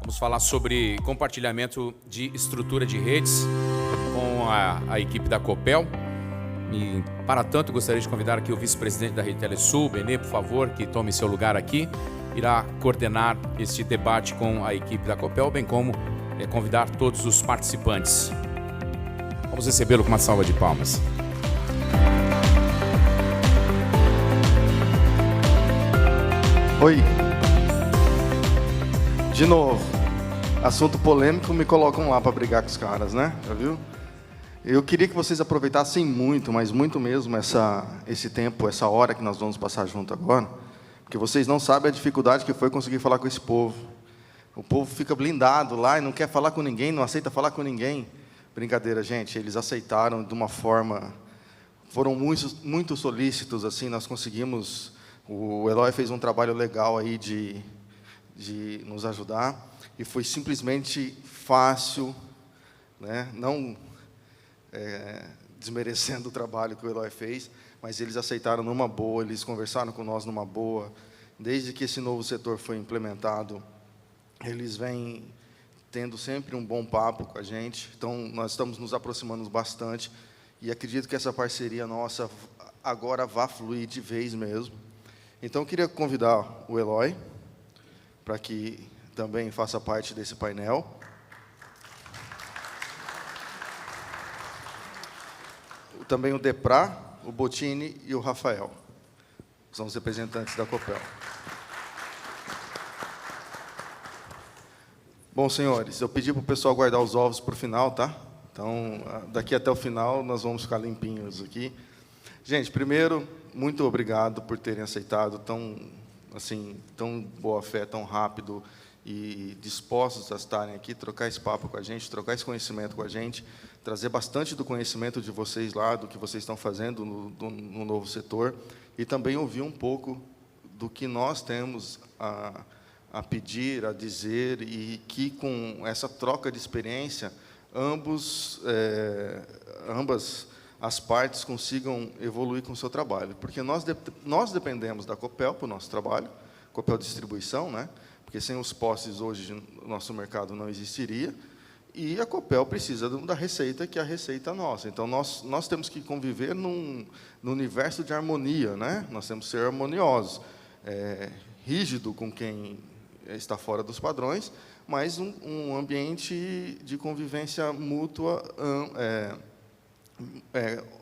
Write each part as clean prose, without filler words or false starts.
Vamos falar sobre compartilhamento de estrutura de redes com a equipe da Copel. E, para tanto, gostaria de convidar aqui o vice-presidente da Rede Telesul, Benê, por favor, que tome seu lugar aqui. Irá coordenar este debate com a equipe da Copel, bem como convidar todos os participantes. Vamos recebê-lo com uma salva de palmas. Oi. De novo, assunto polêmico, me colocam lá para brigar com os caras, né? Já viu? Eu queria que vocês aproveitassem muito, mas muito mesmo, esse tempo, essa hora que nós vamos passar junto agora, porque vocês não sabem a dificuldade que foi conseguir falar com esse povo. O povo fica blindado lá e não quer falar com ninguém, não aceita falar com ninguém. Brincadeira, gente, eles aceitaram de uma forma... Foram muito solícitos, assim, nós conseguimos... O Eloy fez um trabalho legal aí de nos ajudar, e foi simplesmente fácil, né? Não desmerecendo o trabalho que o Eloy fez, mas eles aceitaram numa boa, eles conversaram com nós numa boa. Desde que esse novo setor foi implementado, eles vêm tendo sempre um bom papo com a gente, então nós estamos nos aproximando bastante, e acredito que essa parceria nossa agora vai fluir de vez mesmo. Então, eu queria convidar o Eloy para que também faça parte desse painel. Também o Deprá, o Bottini e o Rafael. São os representantes da Copel. Bom, senhores, eu pedi para o pessoal guardar os ovos para o final, tá? Então, daqui até o final, nós vamos ficar limpinhos aqui. Gente, primeiro, muito obrigado por terem aceitado tão boa fé, tão rápido e dispostos a estarem aqui, trocar esse papo com a gente, trocar esse conhecimento com a gente, trazer bastante do conhecimento de vocês lá, do que vocês estão fazendo no novo setor, e também ouvir um pouco do que nós temos a pedir, a dizer, e que, com essa troca de experiência, ambas as partes consigam evoluir com o seu trabalho. Porque nós dependemos da Copel para o nosso trabalho, Copel Distribuição, né? Porque sem os postes hoje o nosso mercado não existiria, e a Copel precisa da receita, que é a receita nossa. Então, nós temos que conviver no universo de harmonia, né? Nós temos que ser harmoniosos, rígido com quem está fora dos padrões, mas um ambiente de convivência mútua,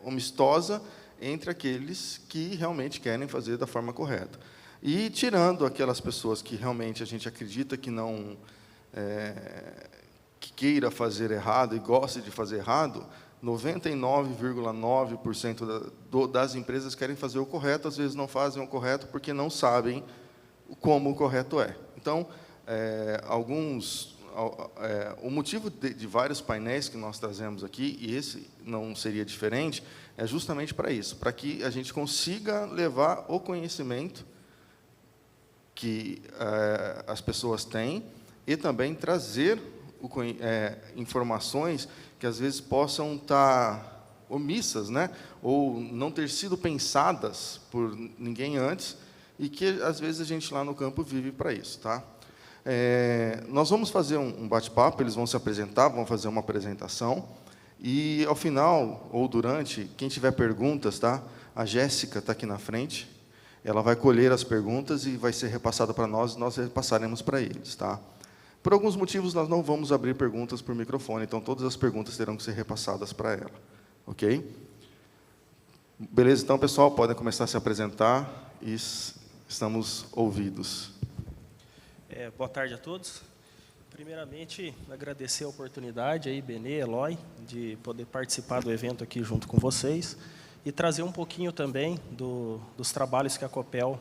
amistosa entre aqueles que realmente querem fazer da forma correta. E tirando aquelas pessoas que realmente a gente acredita que não que queira fazer errado e goste de fazer errado, 99,9% das empresas querem fazer o correto, às vezes não fazem o correto porque não sabem como o correto é. Então, o motivo de vários painéis que nós trazemos aqui, e esse não seria diferente, é justamente para isso, para que a gente consiga levar o conhecimento que as pessoas têm e também trazer informações que, às vezes, possam estar omissas, né? Ou não ter sido pensadas por ninguém antes, e que, às vezes, a gente lá no campo vive para isso, tá? Nós vamos fazer um bate-papo, eles vão se apresentar, vão fazer uma apresentação, e, ao final, ou durante, quem tiver perguntas, tá? A Jéssica está aqui na frente, ela vai colher as perguntas e vai ser repassada para nós, e nós repassaremos para eles, tá? Por alguns motivos, nós não vamos abrir perguntas por microfone, então todas as perguntas terão que ser repassadas para ela, ok? Beleza? Então, pessoal, podem começar a se apresentar e estamos ouvidos. Boa tarde a todos. Primeiramente, agradecer a oportunidade, aí, Benê, Eloy, de poder participar do evento aqui junto com vocês e trazer um pouquinho também dos trabalhos que a Copel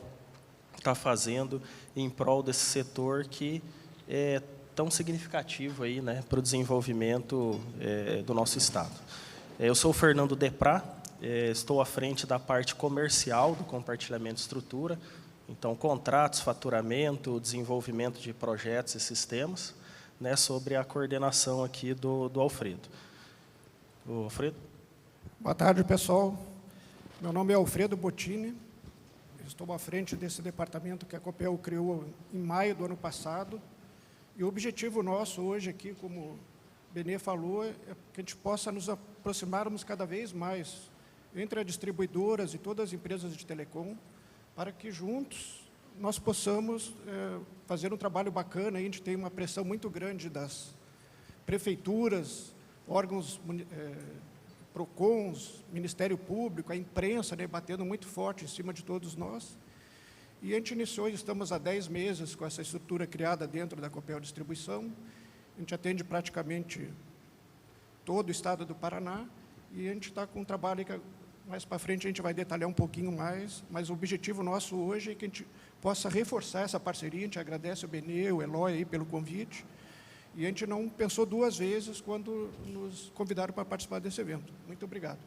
está fazendo em prol desse setor que é tão significativo aí, né, para o desenvolvimento do nosso Estado. Eu sou o Fernando Deprá, estou à frente da parte comercial do compartilhamento de estrutura, então, contratos, faturamento, desenvolvimento de projetos e sistemas, né, sobre a coordenação aqui do Alfredo. O Alfredo? Boa tarde, pessoal. Meu nome é Alfredo Bottini. Estou à frente desse departamento que a Copel criou em maio do ano passado. E o objetivo nosso hoje aqui, como o Benê falou, é que a gente possa nos aproximarmos cada vez mais entre as distribuidoras e todas as empresas de telecom, para que juntos nós possamos fazer um trabalho bacana. A gente tem uma pressão muito grande das prefeituras, órgãos, PROCONs, Ministério Público, a imprensa, né, batendo muito forte em cima de todos nós. E a gente iniciou, estamos há 10 meses com essa estrutura criada dentro da Copel Distribuição. A gente atende praticamente todo o estado do Paraná, e a gente está com um trabalho que mais para frente a gente vai detalhar um pouquinho mais, mas o objetivo nosso hoje é que a gente possa reforçar essa parceria. A gente agradece o Benê, o Eloy aí pelo convite, e a gente não pensou duas vezes quando nos convidaram para participar desse evento. Muito obrigado.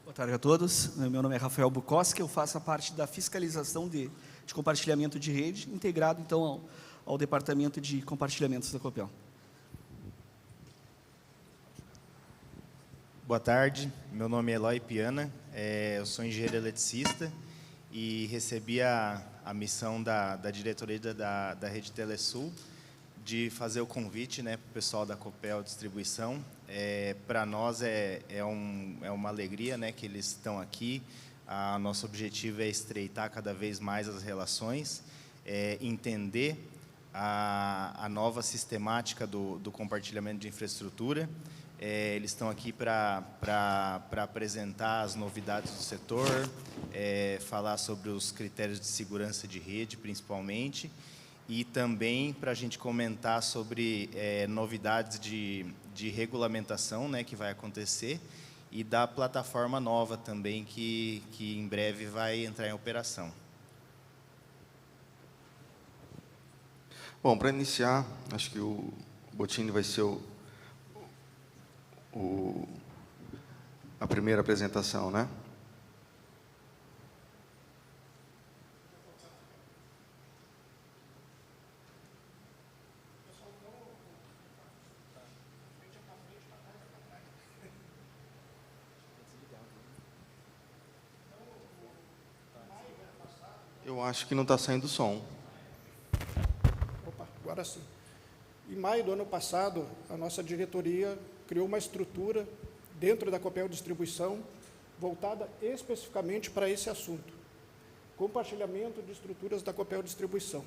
Boa tarde a todos. Meu nome é Rafael Bukowski, eu faço a parte da fiscalização de compartilhamento de rede, integrado, então, ao Departamento de Compartilhamentos da Copel. Boa tarde, meu nome é Eloy Piana, eu sou engenheiro eletricista e recebi a missão da diretoria da Rede Telesul de fazer o convite, né, para o pessoal da Copel Distribuição. Para nós é uma alegria, né, que eles estão aqui. Nosso objetivo é estreitar cada vez mais as relações, entender a nova sistemática do compartilhamento de infraestrutura. Eles estão aqui para apresentar as novidades do setor, falar sobre os critérios de segurança de rede, principalmente, e também para a gente comentar sobre novidades de regulamentação, né, que vai acontecer, e da plataforma nova também, que em breve vai entrar em operação. Bom, para iniciar, acho que o Bottini vai ser a primeira apresentação, né? Eu acho que não está saindo som. Opa, agora sim. Em maio do ano passado, a nossa diretoria criou uma estrutura dentro da Copel Distribuição voltada especificamente para esse assunto: compartilhamento de estruturas da Copel Distribuição.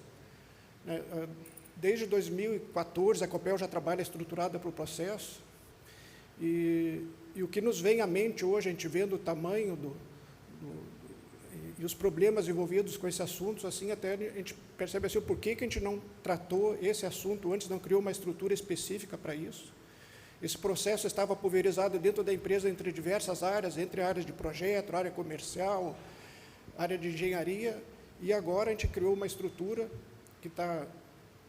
Desde 2014, a Copel já trabalha estruturada para o processo, e o que nos vem à mente hoje, a gente vendo o tamanho e os problemas envolvidos com esse assunto, assim, até a gente percebe assim, por que a gente não tratou esse assunto antes, não criou uma estrutura específica para isso. Esse processo estava pulverizado dentro da empresa entre diversas áreas, entre áreas de projeto, área comercial, área de engenharia, e agora a gente criou uma estrutura que está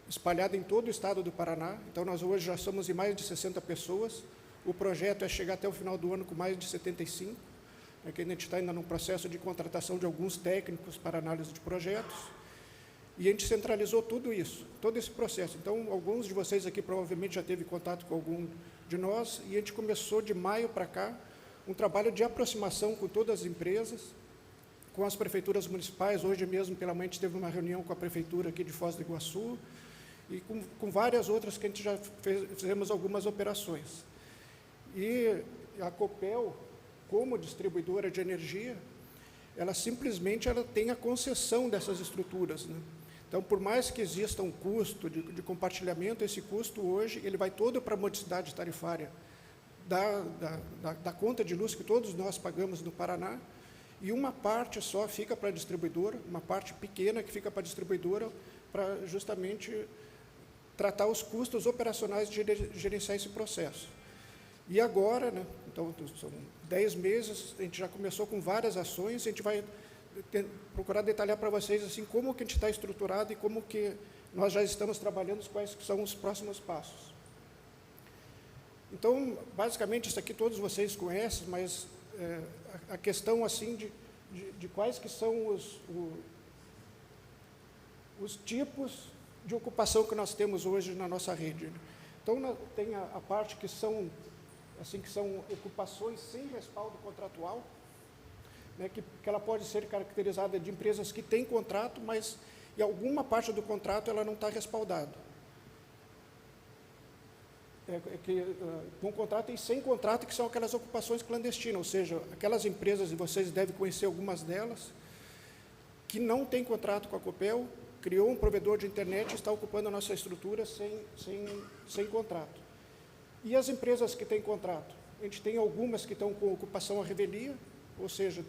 espalhada em todo o estado do Paraná. Então, nós hoje já somos em mais de 60 pessoas. O projeto é chegar até o final do ano com mais de 75, que a gente está ainda num processo de contratação de alguns técnicos para análise de projetos, e a gente centralizou tudo isso, todo esse processo. Então, alguns de vocês aqui provavelmente já teve contato com algum de nós, e a gente começou de maio para cá um trabalho de aproximação com todas as empresas, com as prefeituras municipais. Hoje mesmo, pela manhã, a gente teve uma reunião com a prefeitura aqui de Foz do Iguaçu, e com várias outras que a gente já fizemos algumas operações. E a Copel, como distribuidora de energia, ela simplesmente tem a concessão dessas estruturas, né? Então, por mais que exista um custo de compartilhamento, esse custo hoje ele vai todo para a modicidade tarifária da conta de luz que todos nós pagamos no Paraná, e uma parte só fica para a distribuidora, uma parte pequena que fica para a distribuidora, para justamente tratar os custos operacionais de gerenciar esse processo. E agora, né, então, são 10 meses, a gente já começou com várias ações, a gente vai procurar detalhar para vocês assim, como que a gente está estruturado e como que nós já estamos trabalhando, quais que são os próximos passos. Então, basicamente, isso aqui todos vocês conhecem, mas a questão assim de quais que são os tipos de ocupação que nós temos hoje na nossa rede. Então, tem a parte que são ocupações sem respaldo contratual, né, que ela pode ser caracterizada de empresas que têm contrato, mas e alguma parte do contrato ela não está respaldada. Com contrato e sem contrato, que são aquelas ocupações clandestinas, ou seja, aquelas empresas, e vocês devem conhecer algumas delas, que não têm contrato com a Copel, criou um provedor de internet e está ocupando a nossa estrutura sem contrato. E as empresas que têm contrato? A gente tem algumas que estão com ocupação à revelia, ou seja,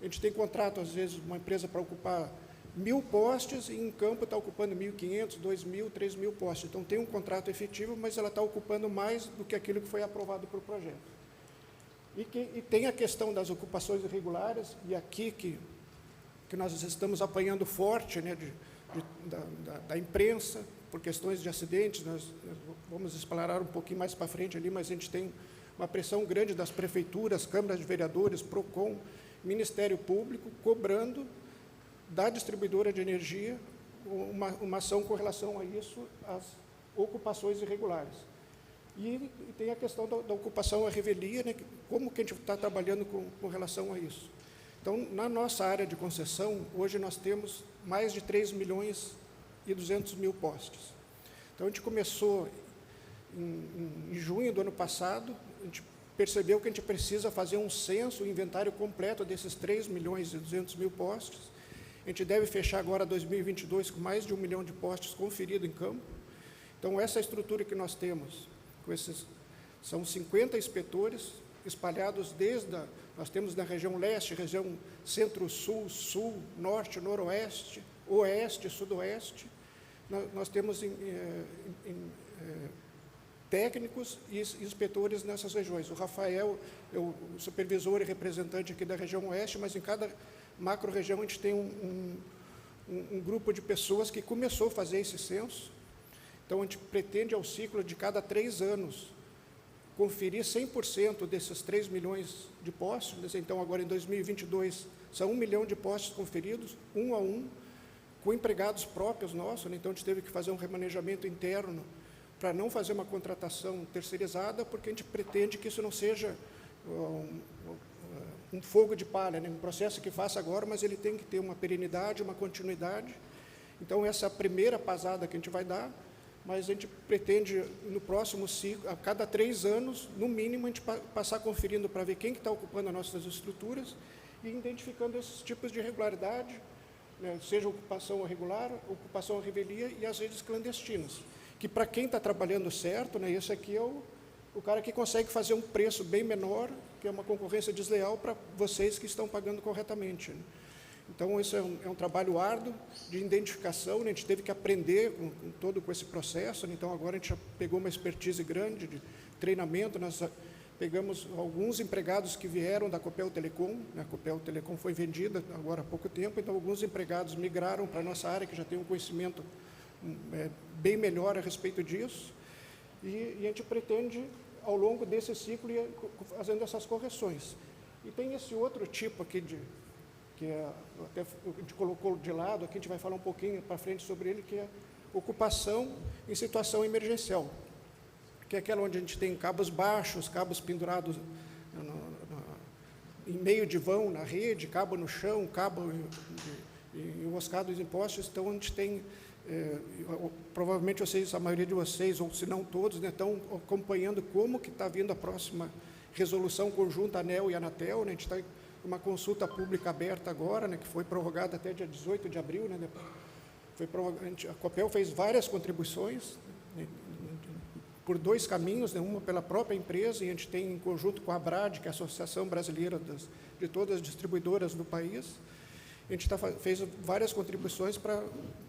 a gente tem contrato, às vezes, uma empresa para ocupar 1.000 postes, e em campo está ocupando 1.500, 2.000, 3.000 postes. Então, tem um contrato efetivo, mas ela está ocupando mais do que aquilo que foi aprovado para o projeto. E tem a questão das ocupações irregulares, e aqui que nós estamos apanhando forte, né, da imprensa, por questões de acidentes. Nós vamos explorar um pouquinho mais para frente ali, mas a gente tem uma pressão grande das prefeituras, câmaras de vereadores, PROCON, Ministério Público, cobrando da distribuidora de energia uma ação com relação a isso, as ocupações irregulares. E tem a questão da ocupação à revelia, né, como que a gente está trabalhando com relação a isso. Então, na nossa área de concessão, hoje nós temos mais de 3.200.000 postes. Então, a gente começou em junho do ano passado, a gente percebeu que a gente precisa fazer um censo, um inventário completo desses 3.200.000 postes. A gente deve fechar agora 2022 com mais de 1 milhão de postes conferidos em campo. Então, essa estrutura que nós temos, são 50 inspetores espalhados nós temos na região leste, região centro-sul, sul, norte, noroeste, oeste, sudoeste. Nós temos técnicos e inspetores nessas regiões. O Rafael é o supervisor e representante aqui da região oeste, mas em cada macro-região a gente tem um grupo de pessoas que começou a fazer esse censo. Então, a gente pretende, ao ciclo de cada 3 anos, conferir 100% desses 3 milhões de postes. Então, agora em 2022, são 1 milhão de postes conferidos, um a um, com empregados próprios nossos, né? Então, a gente teve que fazer um remanejamento interno para não fazer uma contratação terceirizada, porque a gente pretende que isso não seja um fogo de palha, né? Um processo que faça agora, mas ele tem que ter uma perenidade, uma continuidade. Então, essa é a primeira pasada que a gente vai dar, mas a gente pretende, no próximo ciclo, a cada 3 anos, no mínimo, a gente passar conferindo para ver quem que está ocupando as nossas estruturas e identificando esses tipos de irregularidade, né, seja ocupação irregular, ocupação à revelia e as redes clandestinas, que para quem está trabalhando certo, né, esse aqui é o cara que consegue fazer um preço bem menor, que é uma concorrência desleal para vocês que estão pagando corretamente, né. Então, isso é um trabalho árduo de identificação, né? A gente teve que aprender com esse processo, né? Então, agora a gente já pegou uma expertise grande de treinamento, nós pegamos alguns empregados que vieram da Copel Telecom, né? A Copel Telecom foi vendida agora há pouco tempo, então alguns empregados migraram para a nossa área, que já tem um conhecimento bem melhor a respeito disso, e a gente pretende, ao longo desse ciclo, ir fazendo essas correções. E tem esse outro tipo aqui que até a gente colocou de lado, aqui a gente vai falar um pouquinho para frente sobre ele, que é ocupação em situação emergencial, que é aquela onde a gente tem cabos baixos, cabos pendurados em meio de vão na rede, cabo no chão, cabo enroscado em postes. Então, a gente tem, provavelmente vocês, a maioria de vocês, ou se não todos, né, estão acompanhando como que está vindo a próxima resolução conjunta ANEEL e Anatel, né. A gente está uma consulta pública aberta agora, né, que foi prorrogada até dia 18 de abril. Né, a Copel fez várias contribuições, né, por 2 caminhos, né, uma pela própria empresa, e a gente tem em conjunto com a ABRAD, que é a Associação Brasileira de todas as distribuidoras do país. A gente fez várias contribuições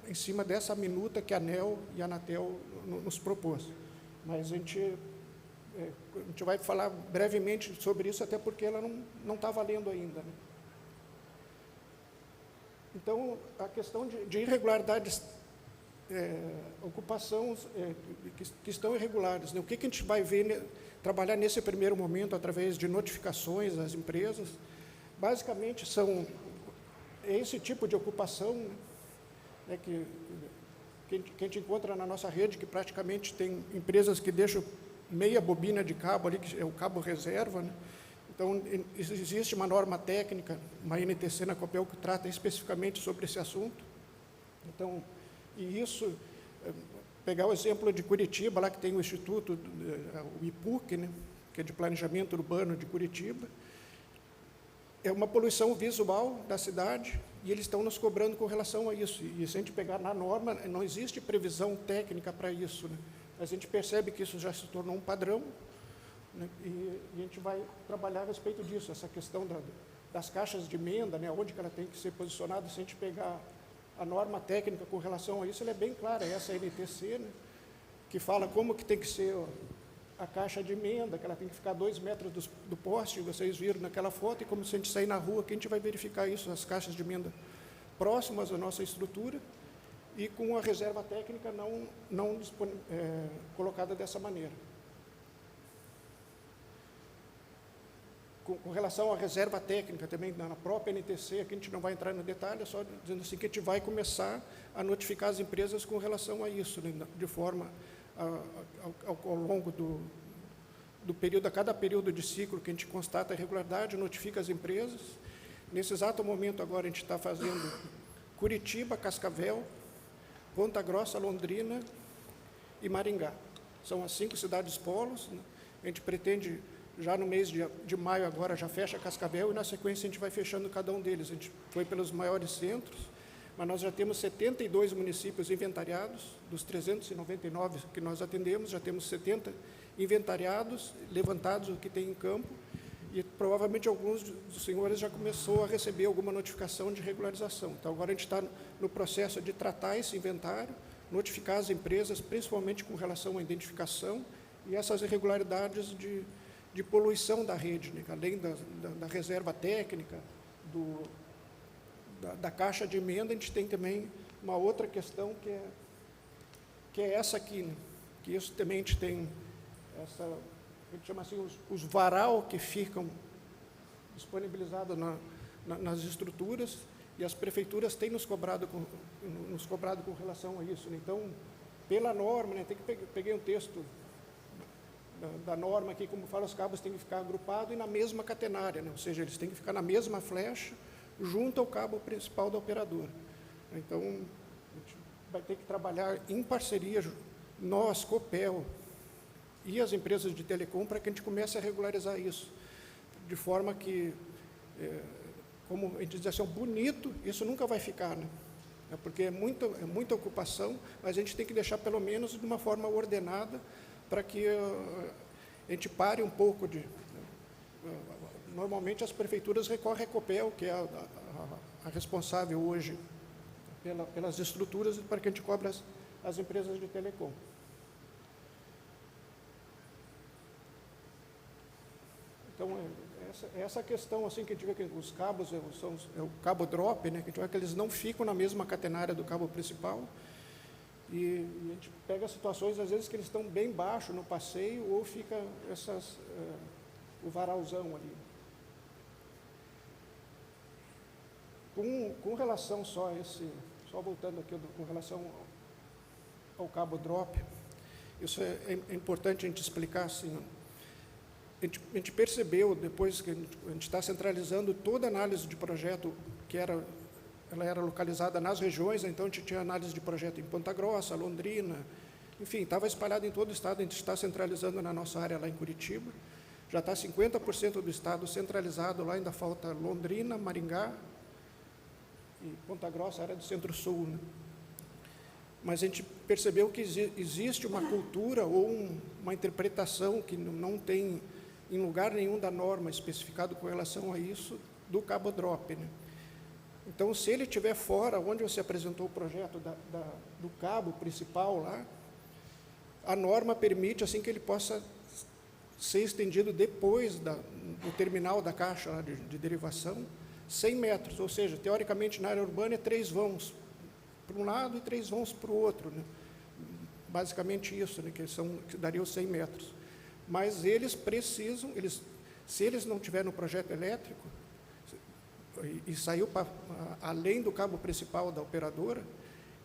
em cima dessa minuta que a ANEEL e a Anatel nos propôs. Mas a gente vai falar brevemente sobre isso, até porque ela não está valendo ainda, né? Então, a questão de irregularidades, ocupação que estão irregulares, né? O que a gente vai ver, trabalhar nesse primeiro momento, através de notificações às empresas, basicamente são esse tipo de ocupação, né, que a gente encontra na nossa rede, que praticamente tem empresas que deixam meia bobina de cabo ali, que é o cabo reserva, né? Então, existe uma norma técnica, uma NTC na Copel, que trata especificamente sobre esse assunto. Então, e isso, pegar o exemplo de Curitiba, lá que tem o Instituto, o IPUC, né, que é de Planejamento Urbano de Curitiba, é uma poluição visual da cidade e eles estão nos cobrando com relação a isso. E se a gente pegar na norma, não existe previsão técnica para isso, né? Mas a gente percebe que isso já se tornou um padrão, né? E a gente vai trabalhar a respeito disso, essa questão das caixas de emenda, né? Onde que ela tem que ser posicionada. Se a gente pegar a norma técnica com relação a isso, ela é bem clara, essa NTC, né? Que fala como que tem que ser a caixa de emenda, que ela tem que ficar 2 metros do poste, vocês viram naquela foto, e como se a gente sair na rua, que a gente vai verificar isso, as caixas de emenda próximas à nossa estrutura, e com a reserva técnica não colocada dessa maneira. Com relação à reserva técnica também, na própria NTC, aqui a gente não vai entrar no detalhe, é só dizendo assim que a gente vai começar a notificar as empresas com relação a isso, né, de forma ao longo do período, a cada período de ciclo que a gente constata a irregularidade, notifica as empresas. Nesse exato momento agora a gente está fazendo Curitiba, Cascavel, Ponta Grossa, Londrina e Maringá. São as 5 cidades polos, né? A gente pretende, já no mês de maio agora, já fecha Cascavel e na sequência a gente vai fechando cada um deles. A gente foi pelos maiores centros, mas nós já temos 72 municípios inventariados, dos 399 que nós atendemos, já temos 70 inventariados, levantados o que tem em campo, e provavelmente alguns dos senhores já começou a receber alguma notificação de regularização. Então, agora a gente está no processo de tratar esse inventário, notificar as empresas, principalmente com relação à identificação e essas irregularidades de poluição da rede, né? Além da reserva técnica, da caixa de emenda, a gente tem também uma outra questão que é essa aqui, né? Que isso também a gente tem, a gente chama assim, os varal que ficam disponibilizados nas estruturas, e as prefeituras têm nos cobrado com relação a isso, né? Então, pela norma, né, peguei um texto da norma aqui, como fala, os cabos têm que ficar agrupados e na mesma catenária, né? Ou seja, eles têm que ficar na mesma flecha, junto ao cabo principal da operadora. Então, a gente vai ter que trabalhar em parceria, nós, Copel e as empresas de telecom, para que a gente comece a regularizar isso, de forma que, como a gente diz assim, bonito, isso nunca vai ficar, né? Porque é muita ocupação, mas a gente tem que deixar pelo menos de uma forma ordenada, para que a gente pare um pouco normalmente as prefeituras recorrem à Copel, que é a responsável hoje pelas estruturas, para que a gente cobre as empresas de telecom. Então, essa questão assim, que a gente vê que os cabos é o cabo drop, né, que a gente vê que eles não ficam na mesma catenária do cabo principal, e a gente pega situações, às vezes, que eles estão bem baixo no passeio, ou fica o varalzão ali. Com relação só voltando aqui, com relação ao cabo drop, isso é importante a gente explicar assim. A gente percebeu, depois que a gente está centralizando toda a análise de projeto, ela era localizada nas regiões, então a gente tinha análise de projeto em Ponta Grossa, Londrina, enfim, estava espalhado em todo o estado. A gente está centralizando na nossa área lá em Curitiba, já está 50% do estado centralizado lá, ainda falta Londrina, Maringá e Ponta Grossa, área do Centro-Sul, né? Mas a gente percebeu que existe uma cultura ou uma interpretação que não tem em lugar nenhum da norma especificado com relação a isso, do cabo drop, né? Então, se ele estiver fora, onde você apresentou o projeto do cabo principal lá, a norma permite assim que ele possa ser estendido depois do terminal da caixa lá de derivação, 100 metros, ou seja, teoricamente na área urbana é 3 vãos para um lado e 3 vãos para o outro, né? Basicamente isso, né? Que daria os 100 metros. Mas eles precisam, se eles não tiverem no projeto elétrico, e saiu além do cabo principal da operadora,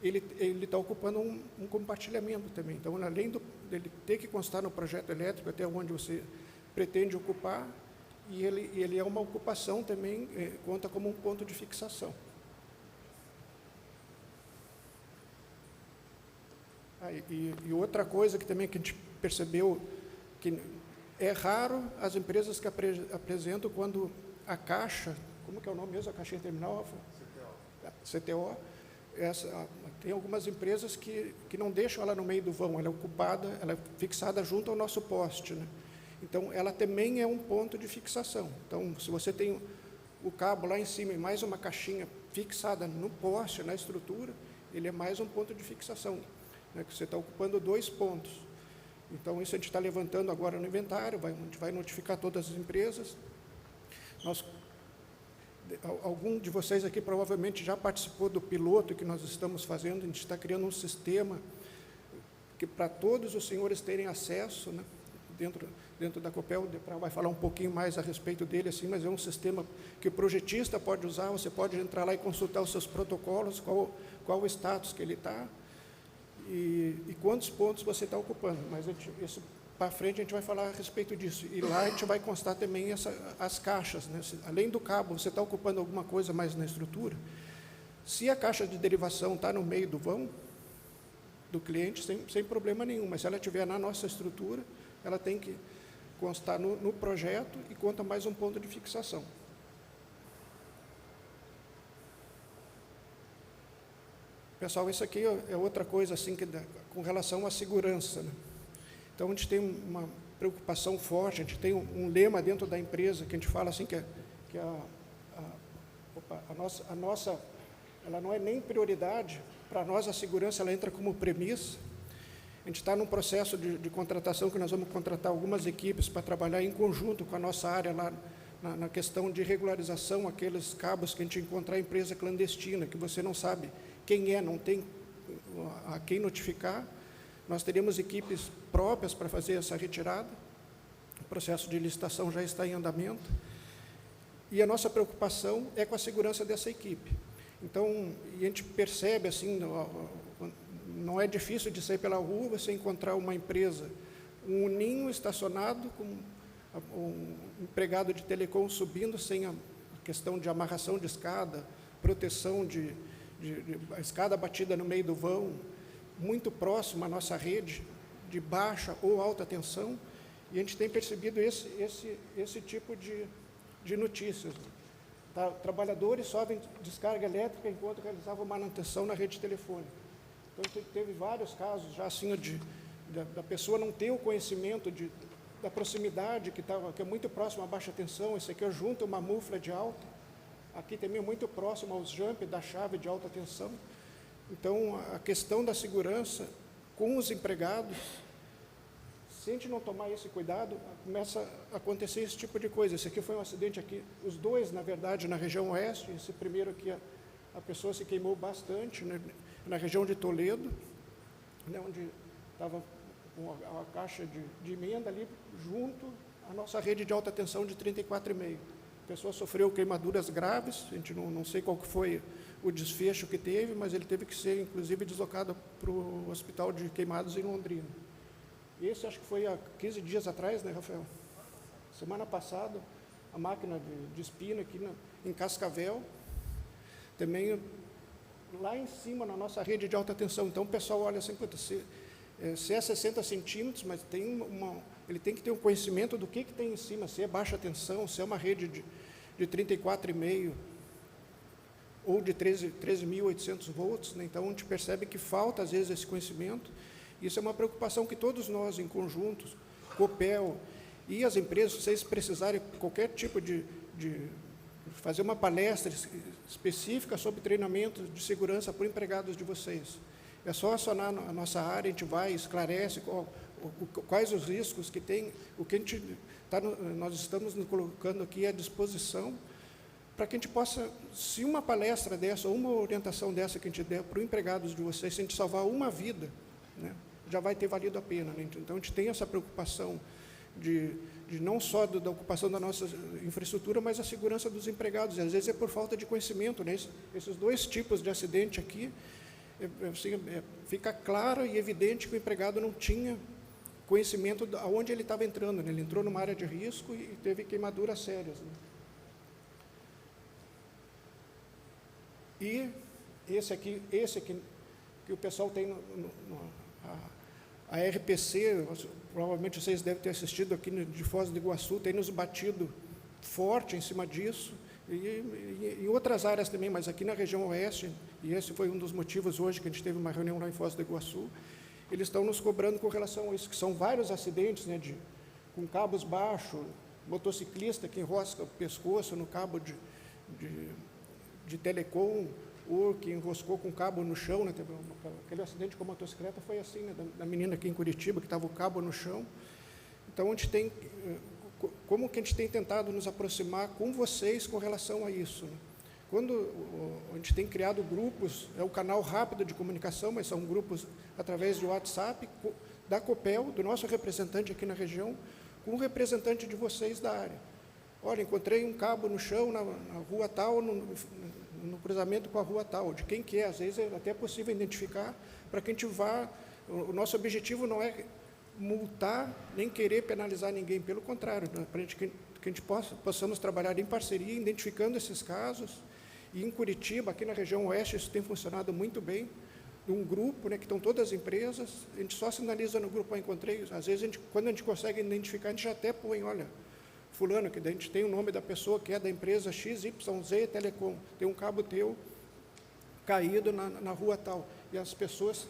ele está ocupando um compartilhamento também. Então, além dele ter que constar no projeto elétrico até onde você pretende ocupar, e ele é uma ocupação também, conta como um ponto de fixação. E outra coisa que também que a gente percebeu, que é raro as empresas que apresentam quando a caixa, como que é o nome mesmo, a caixinha terminal? CTO. Tem algumas empresas que não deixam ela no meio do vão, ela é ocupada, ela é fixada junto ao nosso poste, né? Então, ela também é um ponto de fixação. Então, se você tem o cabo lá em cima e mais uma caixinha fixada no poste, na estrutura, ele é mais um ponto de fixação, né, que você está ocupando 2 pontos. Então, isso a gente está levantando agora no inventário, a gente vai notificar todas as empresas. Algum de vocês aqui provavelmente já participou do piloto que nós estamos fazendo, a gente está criando um sistema que para todos os senhores terem acesso, né, dentro da Copel, vai falar um pouquinho mais a respeito dele, assim, mas é um sistema que o projetista pode usar, você pode entrar lá e consultar os seus protocolos, qual o status que ele está, e quantos pontos você está ocupando. Mas isso para frente a gente vai falar a respeito disso. E lá a gente vai constar também as caixas, né? Além do cabo, você está ocupando alguma coisa mais na estrutura, se a caixa de derivação está no meio do vão do cliente, sem problema nenhum, mas se ela estiver na nossa estrutura, ela tem que constar no projeto e conta mais um ponto de fixação. Pessoal, isso aqui é outra coisa assim, com relação à segurança, né? Então, a gente tem uma preocupação forte, a gente tem um lema dentro da empresa que a gente fala assim, que a nossa, ela não é nem prioridade, para nós a segurança ela entra como premissa. A gente está num processo de contratação que nós vamos contratar algumas equipes para trabalhar em conjunto com a nossa área lá na questão de regularização, aqueles cabos que a gente encontrar empresa clandestina, que você não sabe quem é, não tem a quem notificar. Nós teremos equipes próprias para fazer essa retirada. O processo de licitação já está em andamento. E a nossa preocupação é com a segurança dessa equipe. Então, e a gente percebe, assim, não é difícil de sair pela rua, você encontrar uma empresa, um ninho estacionado, com um empregado de telecom subindo sem a questão de amarração de escada, proteção a escada batida no meio do vão, muito próximo à nossa rede de baixa ou alta tensão, e a gente tem percebido esse tipo de notícias. Tá? Trabalhadores sobem descarga elétrica enquanto realizavam manutenção na rede telefônica. Então, teve vários casos já assim, da pessoa não ter o conhecimento da proximidade, que é muito próximo à baixa tensão. Esse aqui eu junto uma mufla de alta, aqui também é muito próximo aos jump da chave de alta tensão. Então, a questão da segurança com os empregados, se a gente não tomar esse cuidado, começa a acontecer esse tipo de coisa. Esse aqui foi um acidente aqui, os dois, na verdade, na região oeste. Esse primeiro aqui, a pessoa se queimou bastante, né, na região de Toledo, né, onde estava a caixa de emenda ali, junto à nossa rede de alta tensão de 34,5. A pessoa sofreu queimaduras graves, a gente não sei qual que foi o desfecho que teve, mas ele teve que ser, inclusive, deslocado para o Hospital de Queimados em Londrina. Esse acho que foi há 15 dias atrás, né, Rafael? Semana passada, a máquina de espina aqui em Cascavel, também lá em cima, na nossa rede de alta tensão. Então, o pessoal olha assim, se é 60 centímetros, mas ele tem que ter um conhecimento do que tem em cima, se é baixa tensão, se é uma rede de 34,5 ou de 13.800 volts, né? Então, a gente percebe que falta, às vezes, esse conhecimento. Isso é uma preocupação que todos nós, em conjuntos, Copel e as empresas, se vocês precisarem qualquer tipo de fazer uma palestra específica sobre treinamento de segurança para empregados de vocês. É só acionar a nossa área, a gente vai, esclarece quais os riscos que tem, o que nós estamos nos colocando aqui à disposição, para que a gente possa, se uma palestra dessa, ou uma orientação dessa que a gente der para os empregados de vocês, se a gente salvar uma vida, né, já vai ter valido a pena, né? Então, a gente tem essa preocupação de não só da ocupação da nossa infraestrutura, mas a segurança dos empregados. E, às vezes, é por falta de conhecimento, né? Esses dois tipos de acidente aqui, fica claro e evidente que o empregado não tinha conhecimento de onde ele estava entrando, né? Ele entrou numa área de risco e teve queimaduras sérias, né? E esse aqui que o pessoal tem A RPC, provavelmente vocês devem ter assistido aqui de Foz do Iguaçu, tem nos batido forte em cima disso, e em outras áreas também, mas aqui na região oeste, e esse foi um dos motivos hoje que a gente teve uma reunião lá em Foz do Iguaçu, eles estão nos cobrando com relação a isso, que são vários acidentes, né, com cabos baixos, motociclista que enrosca o pescoço no cabo de telecom, ou que enroscou com o cabo no chão, né? Aquele acidente com a motocicleta foi assim, né? Da menina aqui em Curitiba, que estava o cabo no chão. Então, a gente tem, como que a gente tem tentado nos aproximar com vocês com relação a isso, né? Quando a gente tem criado grupos, é o canal rápido de comunicação, mas são grupos através do WhatsApp, da Copel, do nosso representante aqui na região, com o representante de vocês da área. Olha, encontrei um cabo no chão, na rua tal, no cruzamento com a rua tal, de quem que é, às vezes é até possível identificar, para que a gente vá, o nosso objetivo não é multar, nem querer penalizar ninguém, pelo contrário, né, para que a gente possamos trabalhar em parceria, identificando esses casos, e em Curitiba, aqui na região oeste, isso tem funcionado muito bem, um grupo, né, que estão todas as empresas, a gente só sinaliza no grupo, encontrei, às vezes, quando a gente consegue identificar, a gente já até põe, olha, fulano, que daí a gente tem o nome da pessoa que é da empresa XYZ Telecom, tem um cabo teu caído na rua tal. E as pessoas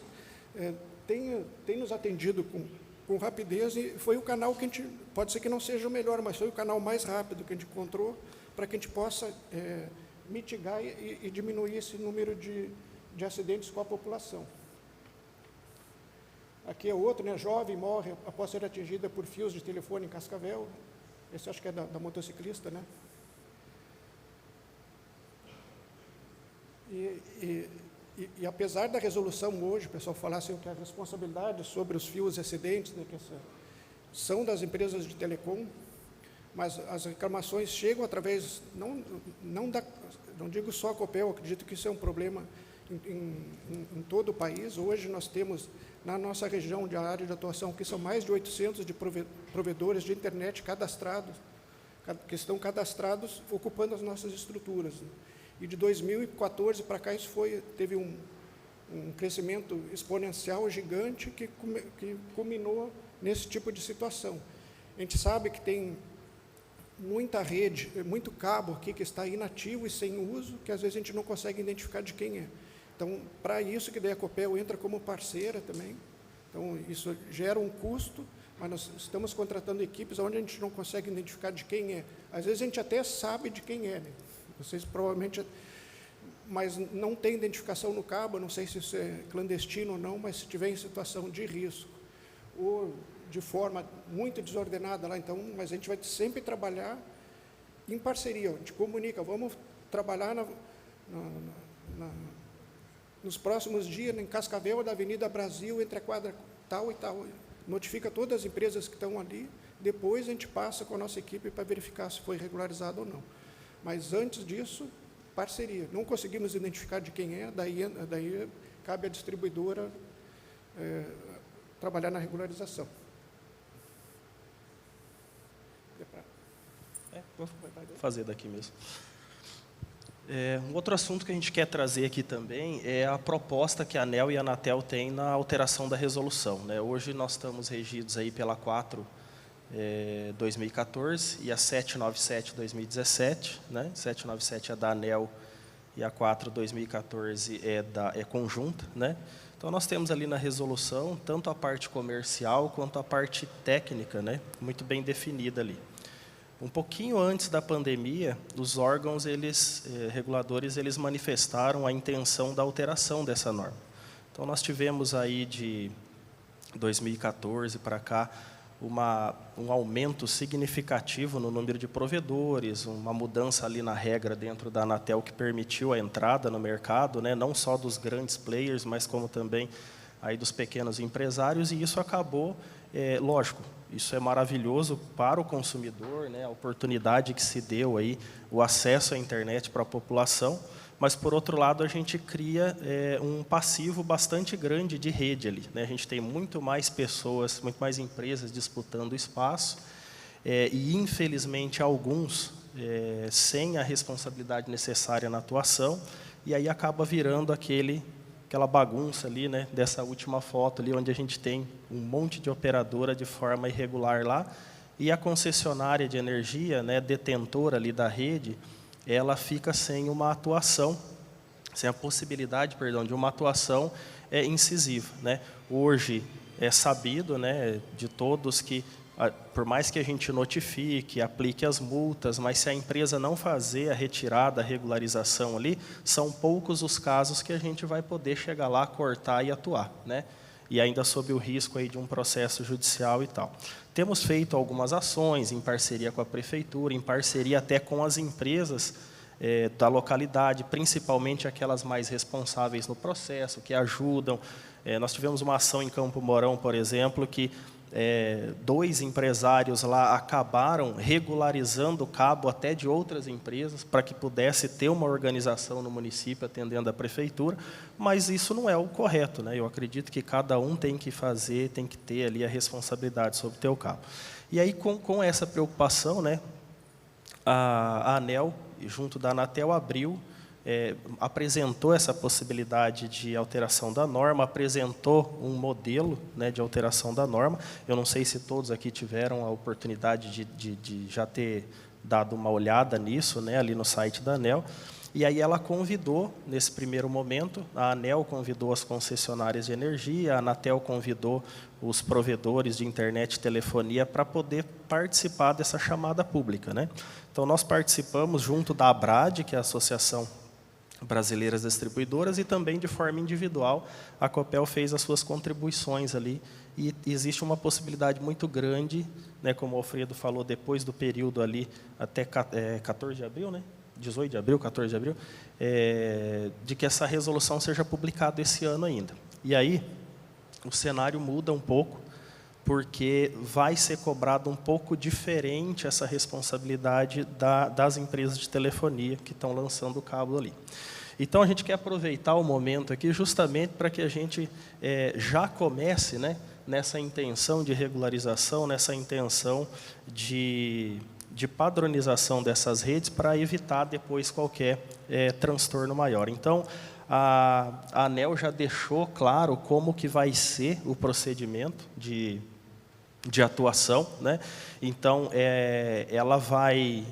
têm nos atendido com rapidez, e foi o canal que a gente, pode ser que não seja o melhor, mas foi o canal mais rápido que a gente encontrou, para que a gente possa mitigar e diminuir esse número de acidentes com a população. Aqui é outro, né? Jovem morre após ser atingida por fios de telefone em Cascavel. Esse acho que é da motociclista, né? E apesar da resolução hoje, o pessoal falar assim, que a responsabilidade sobre os fios excedentes, né, que são das empresas de telecom, mas as reclamações chegam através, não digo só a Copel, acredito que isso é um problema em todo o país. Hoje nós temos, na nossa região de área de atuação, que são mais de 800 de provedores de internet cadastrados, que estão cadastrados ocupando as nossas estruturas. E de 2014 para cá, isso teve um crescimento exponencial gigante que culminou nesse tipo de situação. A gente sabe que tem muita rede, muito cabo aqui que está inativo e sem uso, que às vezes a gente não consegue identificar de quem é. Então, para isso que daí a Copel entra como parceira também. Então, isso gera um custo, mas nós estamos contratando equipes onde a gente não consegue identificar de quem é. Às vezes a gente até sabe de quem é, né? Vocês provavelmente, mas não tem identificação no cabo, não sei se isso é clandestino ou não, mas se tiver em situação de risco, ou de forma muito desordenada lá, então, mas a gente vai sempre trabalhar em parceria, a gente comunica, vamos trabalhar nos próximos dias, em Cascavel, da Avenida Brasil, entre a quadra tal e tal, notifica todas as empresas que estão ali, depois a gente passa com a nossa equipe para verificar se foi regularizado ou não. Mas antes disso, parceria. Não conseguimos identificar de quem é, daí cabe à distribuidora trabalhar na regularização. Vou fazer daqui mesmo. Um outro assunto que a gente quer trazer aqui também é a proposta que a ANEEL e a Anatel têm na alteração da resolução, né? Hoje nós estamos regidos aí pela 4/2014 e a 797/2017, né? 797 é da ANEEL e a 4/2014 é conjunta, né? Então nós temos ali na resolução tanto a parte comercial quanto a parte técnica, né? Muito bem definida ali. Um pouquinho antes da pandemia, os órgãos reguladores eles manifestaram a intenção da alteração dessa norma. Então nós tivemos aí de 2014 para cá um aumento significativo no número de provedores, uma mudança ali na regra dentro da Anatel que permitiu a entrada no mercado, né, não só dos grandes players, mas como também aí dos pequenos empresários, e isso acabou, lógico, isso é maravilhoso para o consumidor, né, a oportunidade que se deu aí, o acesso à internet para a população, mas, por outro lado, a gente cria um passivo bastante grande de rede ali, né? A gente tem muito mais pessoas, muito mais empresas disputando espaço, e, infelizmente, alguns sem a responsabilidade necessária na atuação, e aí acaba virando aquele aquela bagunça ali, né, dessa última foto ali, onde a gente tem um monte de operadora de forma irregular lá, e a concessionária de energia, né, detentora ali da rede, ela fica sem uma atuação, sem a possibilidade, perdão, de uma atuação incisiva, né? Hoje é sabido, né, de todos que, por mais que a gente notifique, aplique as multas, mas se a empresa não fazer a retirada, a regularização ali, são poucos os casos que a gente vai poder chegar lá, cortar e atuar, né? E ainda sob o risco aí de um processo judicial e tal. Temos feito algumas ações em parceria com a prefeitura, em parceria até com as empresas da localidade, principalmente aquelas mais responsáveis no processo, que ajudam. Nós tivemos uma ação em Campo Mourão, por exemplo, que 2 empresários lá acabaram regularizando o cabo até de outras empresas para que pudesse ter uma organização no município atendendo a prefeitura, mas isso não é o correto, né? Eu acredito que cada um tem que fazer, tem que ter ali a responsabilidade sobre o teu cabo. E aí, com essa preocupação, né, a ANEEL, junto da Anatel, apresentou essa possibilidade de alteração da norma, apresentou um modelo, né, de alteração da norma. Eu não sei se todos aqui tiveram a oportunidade de já ter dado uma olhada nisso, né, ali no site da ANEEL. E aí ela convidou, nesse primeiro momento, a ANEEL convidou as concessionárias de energia, a Anatel convidou os provedores de internet e telefonia para poder participar dessa chamada pública, né? Então, nós participamos junto da ABRAD, que é a Associação Brasileira das Distribuidoras, e também de forma individual, a Copel fez as suas contribuições ali, e existe uma possibilidade muito grande, né, como o Alfredo falou, depois do período ali, até 14 de abril, né? 18 de abril, 14 de abril, de que essa resolução seja publicada esse ano ainda. E aí, o cenário muda um pouco, porque vai ser cobrado um pouco diferente essa responsabilidade das empresas de telefonia que estão lançando o cabo ali. Então, a gente quer aproveitar o momento aqui justamente para que a gente já comece, né, nessa intenção de regularização, nessa intenção de padronização dessas redes para evitar depois qualquer transtorno maior. Então, a ANEEL já deixou claro como que vai ser o procedimento de atuação, né? Então, ela vai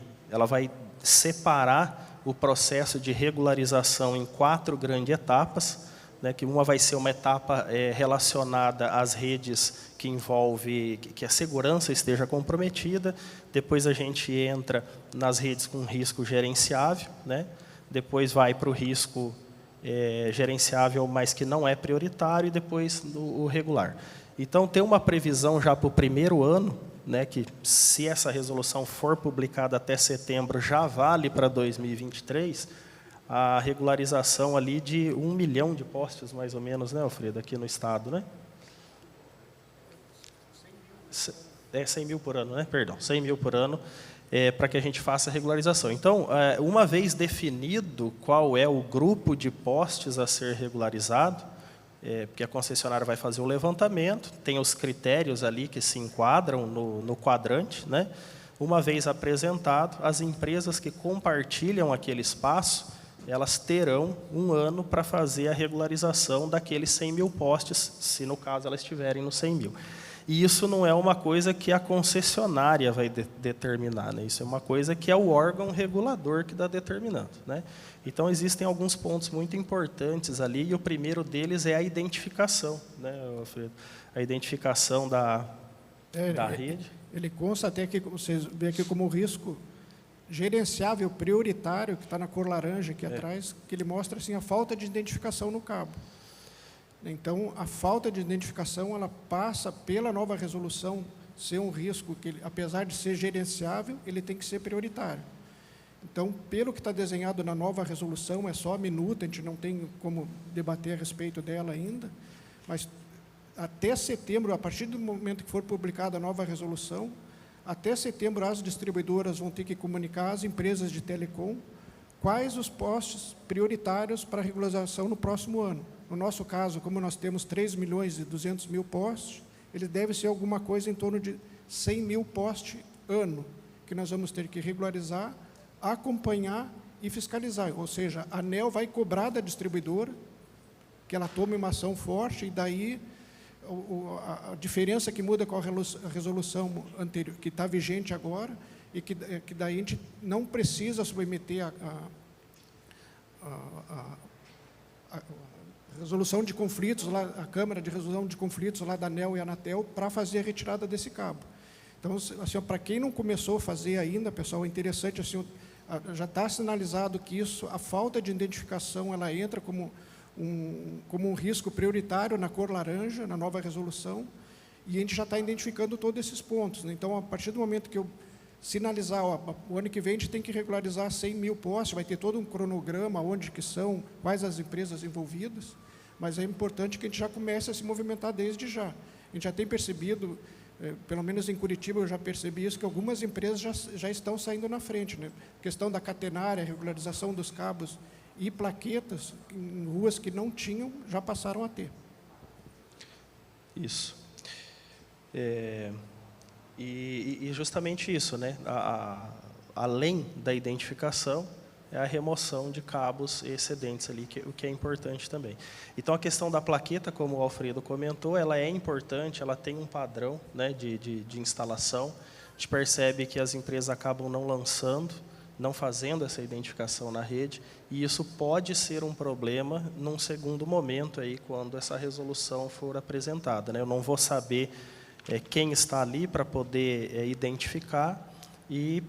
separar o processo de regularização em 4 grandes etapas, né, que uma vai ser uma etapa relacionada às redes que envolve que a segurança esteja comprometida, depois a gente entra nas redes com risco gerenciável, né, depois vai para o risco gerenciável, mas que não é prioritário, e depois o regular. Então, tem uma previsão já para o primeiro ano, né, que se essa resolução for publicada até setembro, já vale para 2023, a regularização ali de 1 milhão de postes, mais ou menos, né, Alfredo, aqui no estado, né? 100 mil por ano, né? Perdão, 100 mil por ano, para que a gente faça a regularização. Então, uma vez definido qual é o grupo de postes a ser regularizado, porque a concessionária vai fazer o levantamento, tem os critérios ali que se enquadram no quadrante, né? Uma vez apresentado, as empresas que compartilham aquele espaço, elas terão 1 ano para fazer a regularização daqueles 100 mil postes, se no caso elas estiverem no 100 mil. E isso não é uma coisa que a concessionária vai determinar, né? Isso é uma coisa que é o órgão regulador que está determinando, né? Então, existem alguns pontos muito importantes ali, e o primeiro deles é a identificação, né, Alfredo? A identificação da rede. Ele consta até que vocês veem aqui como risco gerenciável prioritário, que está na cor laranja aqui atrás, que ele mostra assim, a falta de identificação no cabo. Então, a falta de identificação, ela passa pela nova resolução ser um risco que, apesar de ser gerenciável, ele tem que ser prioritário. Então, pelo que está desenhado na nova resolução, é só a minuta, a gente não tem como debater a respeito dela ainda, mas até setembro, a partir do momento que for publicada a nova resolução, até setembro as distribuidoras vão ter que comunicar às empresas de telecom quais os postes prioritários para a regularização no próximo ano. No nosso caso, como nós temos 3.200.000 postes, ele deve ser alguma coisa em torno de 100 mil postes ano, que nós vamos ter que regularizar, acompanhar e fiscalizar. Ou seja, a ANEEL vai cobrar da distribuidora que ela tome uma ação forte, e daí a diferença que muda com a resolução anterior, que está vigente agora, e que daí a gente não precisa submeter a resolução de conflitos, lá, a Câmara de Resolução de Conflitos lá da ANEEL e Anatel, para fazer a retirada desse cabo. Então, assim, para quem não começou a fazer ainda, pessoal, é interessante, assim, já está sinalizado que isso, a falta de identificação, ela entra como um risco prioritário na cor laranja, na nova resolução, e a gente já está identificando todos esses pontos, né? Então, a partir do momento que eu sinalizar, o ano que vem a gente tem que regularizar 100 mil postes, vai ter todo um cronograma, onde que são, quais as empresas envolvidas, mas é importante que a gente já comece a se movimentar desde já. A gente já tem percebido, pelo menos em Curitiba eu já percebi isso, que algumas empresas já estão saindo na frente, né? A questão da catenária, regularização dos cabos e plaquetas em ruas que não tinham, já passaram a ter. Isso. E justamente isso, né? Além da identificação, é a remoção de cabos excedentes ali, o que é importante também. Então, a questão da plaqueta, como o Alfredo comentou, ela é importante, ela tem um padrão, né, de instalação. A gente percebe que as empresas acabam não lançando, não fazendo essa identificação na rede, e isso pode ser um problema num segundo momento, aí, quando essa resolução for apresentada, né? Eu não vou saber quem está ali para poder identificar e,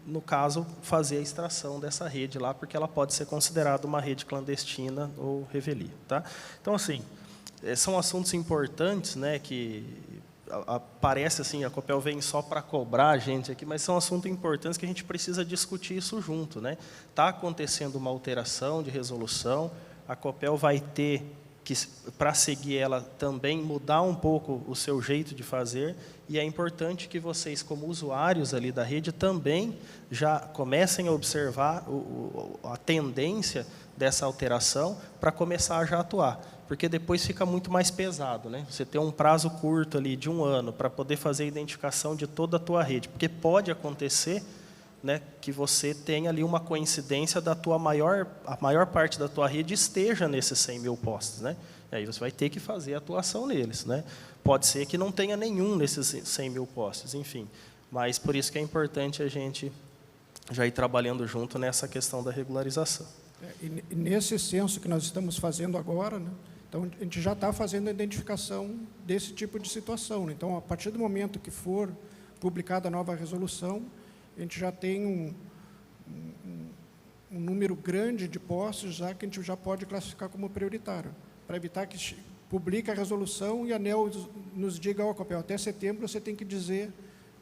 no caso, fazer a extração dessa rede lá, porque ela pode ser considerada uma rede clandestina ou revelia, tá? Então, assim, são assuntos importantes, né, que parece assim, a Copel vem só para cobrar a gente aqui, mas são assuntos importantes que a gente precisa discutir isso junto, né? Está acontecendo uma alteração de resolução, a Copel vai ter que, para seguir ela, também mudar um pouco o seu jeito de fazer, e é importante que vocês, como usuários ali da rede, também já comecem a observar a tendência dessa alteração para começar a já atuar, porque depois fica muito mais pesado, né? Você ter um prazo curto ali de 1 ano para poder fazer a identificação de toda a tua rede, porque pode acontecer, né, que você tenha ali uma coincidência da a maior parte da tua rede esteja nesses 100 mil postes, né? E aí você vai ter que fazer a atuação neles, né? Pode ser que não tenha nenhum nesses 100 mil postes, enfim. Mas por isso que é importante a gente já ir trabalhando junto nessa questão da regularização. E nesse censo que nós estamos fazendo agora, né, então a gente já está fazendo a identificação desse tipo de situação, né? Então, a partir do momento que for publicada a nova resolução, a gente já tem um número grande de postes já que a gente já pode classificar como prioritário, para evitar que publique a resolução e a ANEEL nos diga, Copel, até setembro você tem que dizer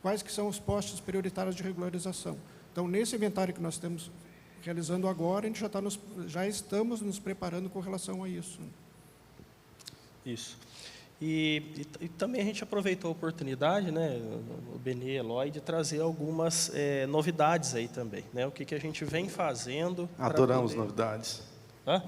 quais que são os postes prioritários de regularização. Então, nesse inventário que nós estamos realizando agora, a gente já estamos nos preparando com relação a isso. Isso. E também a gente aproveitou a oportunidade, né, o Benê, Eloy, de trazer algumas novidades aí também, né? O que a gente vem fazendo. Adoramos novidades. Hã?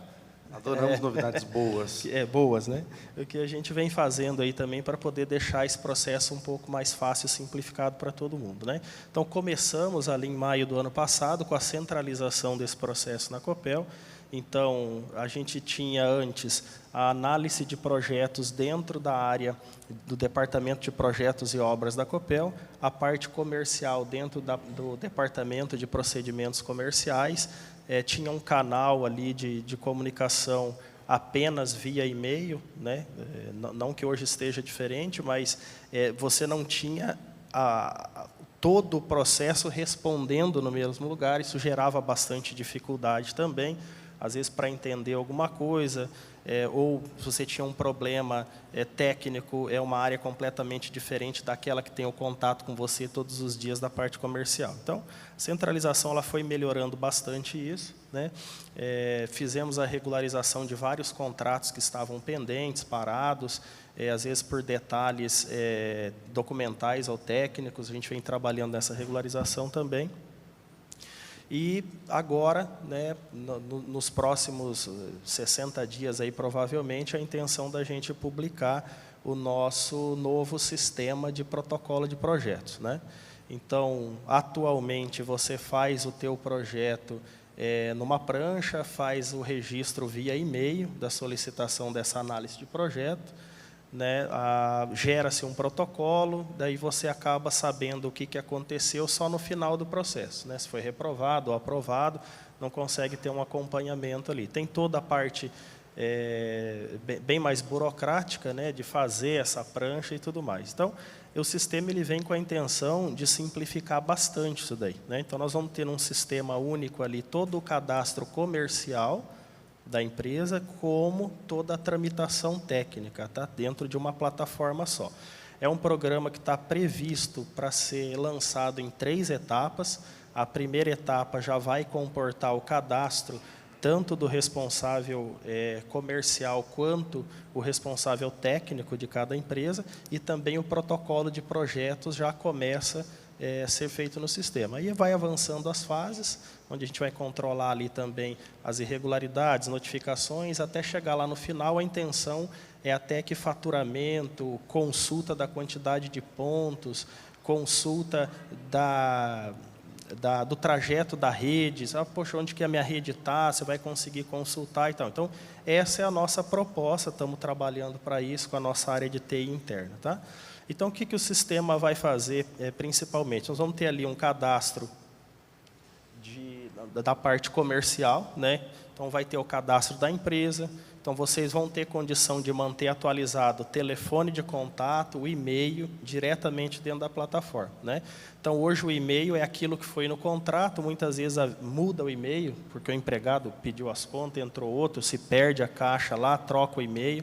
Adoramos novidades boas. Boas, né? O que a gente vem fazendo aí também para poder deixar esse processo um pouco mais fácil e simplificado para todo mundo, né? Então, começamos ali em maio do ano passado com a centralização desse processo na Copel. Então, a gente tinha antes a análise de projetos dentro da área do Departamento de Projetos e Obras da Copel, a parte comercial dentro do Departamento de Procedimentos Comerciais, tinha um canal ali de comunicação apenas via e-mail, né? Não que hoje esteja diferente, mas você não tinha todo o processo respondendo no mesmo lugar, isso gerava bastante dificuldade também, às vezes para entender alguma coisa, ou se você tinha um problema técnico, é uma área completamente diferente daquela que tem o contato com você todos os dias da parte comercial. Então, a centralização ela foi melhorando bastante isso, né? Fizemos a regularização de vários contratos que estavam pendentes, parados, às vezes por detalhes documentais ou técnicos, a gente vem trabalhando nessa regularização também. E agora, né, nos próximos 60 dias, aí, provavelmente, a intenção da gente publicar o nosso novo sistema de protocolo de projetos, né? Então, atualmente, você faz o teu projeto numa prancha, faz o registro via e-mail da solicitação dessa análise de projeto, né, gera-se um protocolo, daí você acaba sabendo o que aconteceu só no final do processo, né, se foi reprovado ou aprovado, não consegue ter um acompanhamento ali. Tem toda a parte bem mais burocrática, né, de fazer essa prancha e tudo mais. Então, o sistema ele vem com a intenção de simplificar bastante isso daí, né? Então, nós vamos ter um sistema único ali, todo o cadastro comercial da empresa, como toda a tramitação técnica, tá? Dentro de uma plataforma só. É um programa que está previsto para ser lançado em 3 etapas. A primeira etapa já vai comportar o cadastro tanto do responsável comercial quanto o responsável técnico de cada empresa, e também o protocolo de projetos já começa a ser feito no sistema. Aí vai avançando as fases, onde a gente vai controlar ali também as irregularidades, notificações, até chegar lá no final. A intenção é até que faturamento, consulta da quantidade de pontos, consulta do trajeto da rede, poxa, onde que a minha rede está, você vai conseguir consultar e tal. Então, essa é a nossa proposta, estamos trabalhando para isso com a nossa área de TI interna. Tá? Então, o que o sistema vai fazer principalmente? Nós vamos ter ali um cadastro da parte comercial, né? Então, vai ter o cadastro da empresa. Então, vocês vão ter condição de manter atualizado o telefone de contato, o e-mail, diretamente dentro da plataforma, né? Então, hoje o e-mail é aquilo que foi no contrato, muitas vezes muda o e-mail, porque o empregado pediu as contas, entrou outro, se perde a caixa lá, troca o e-mail,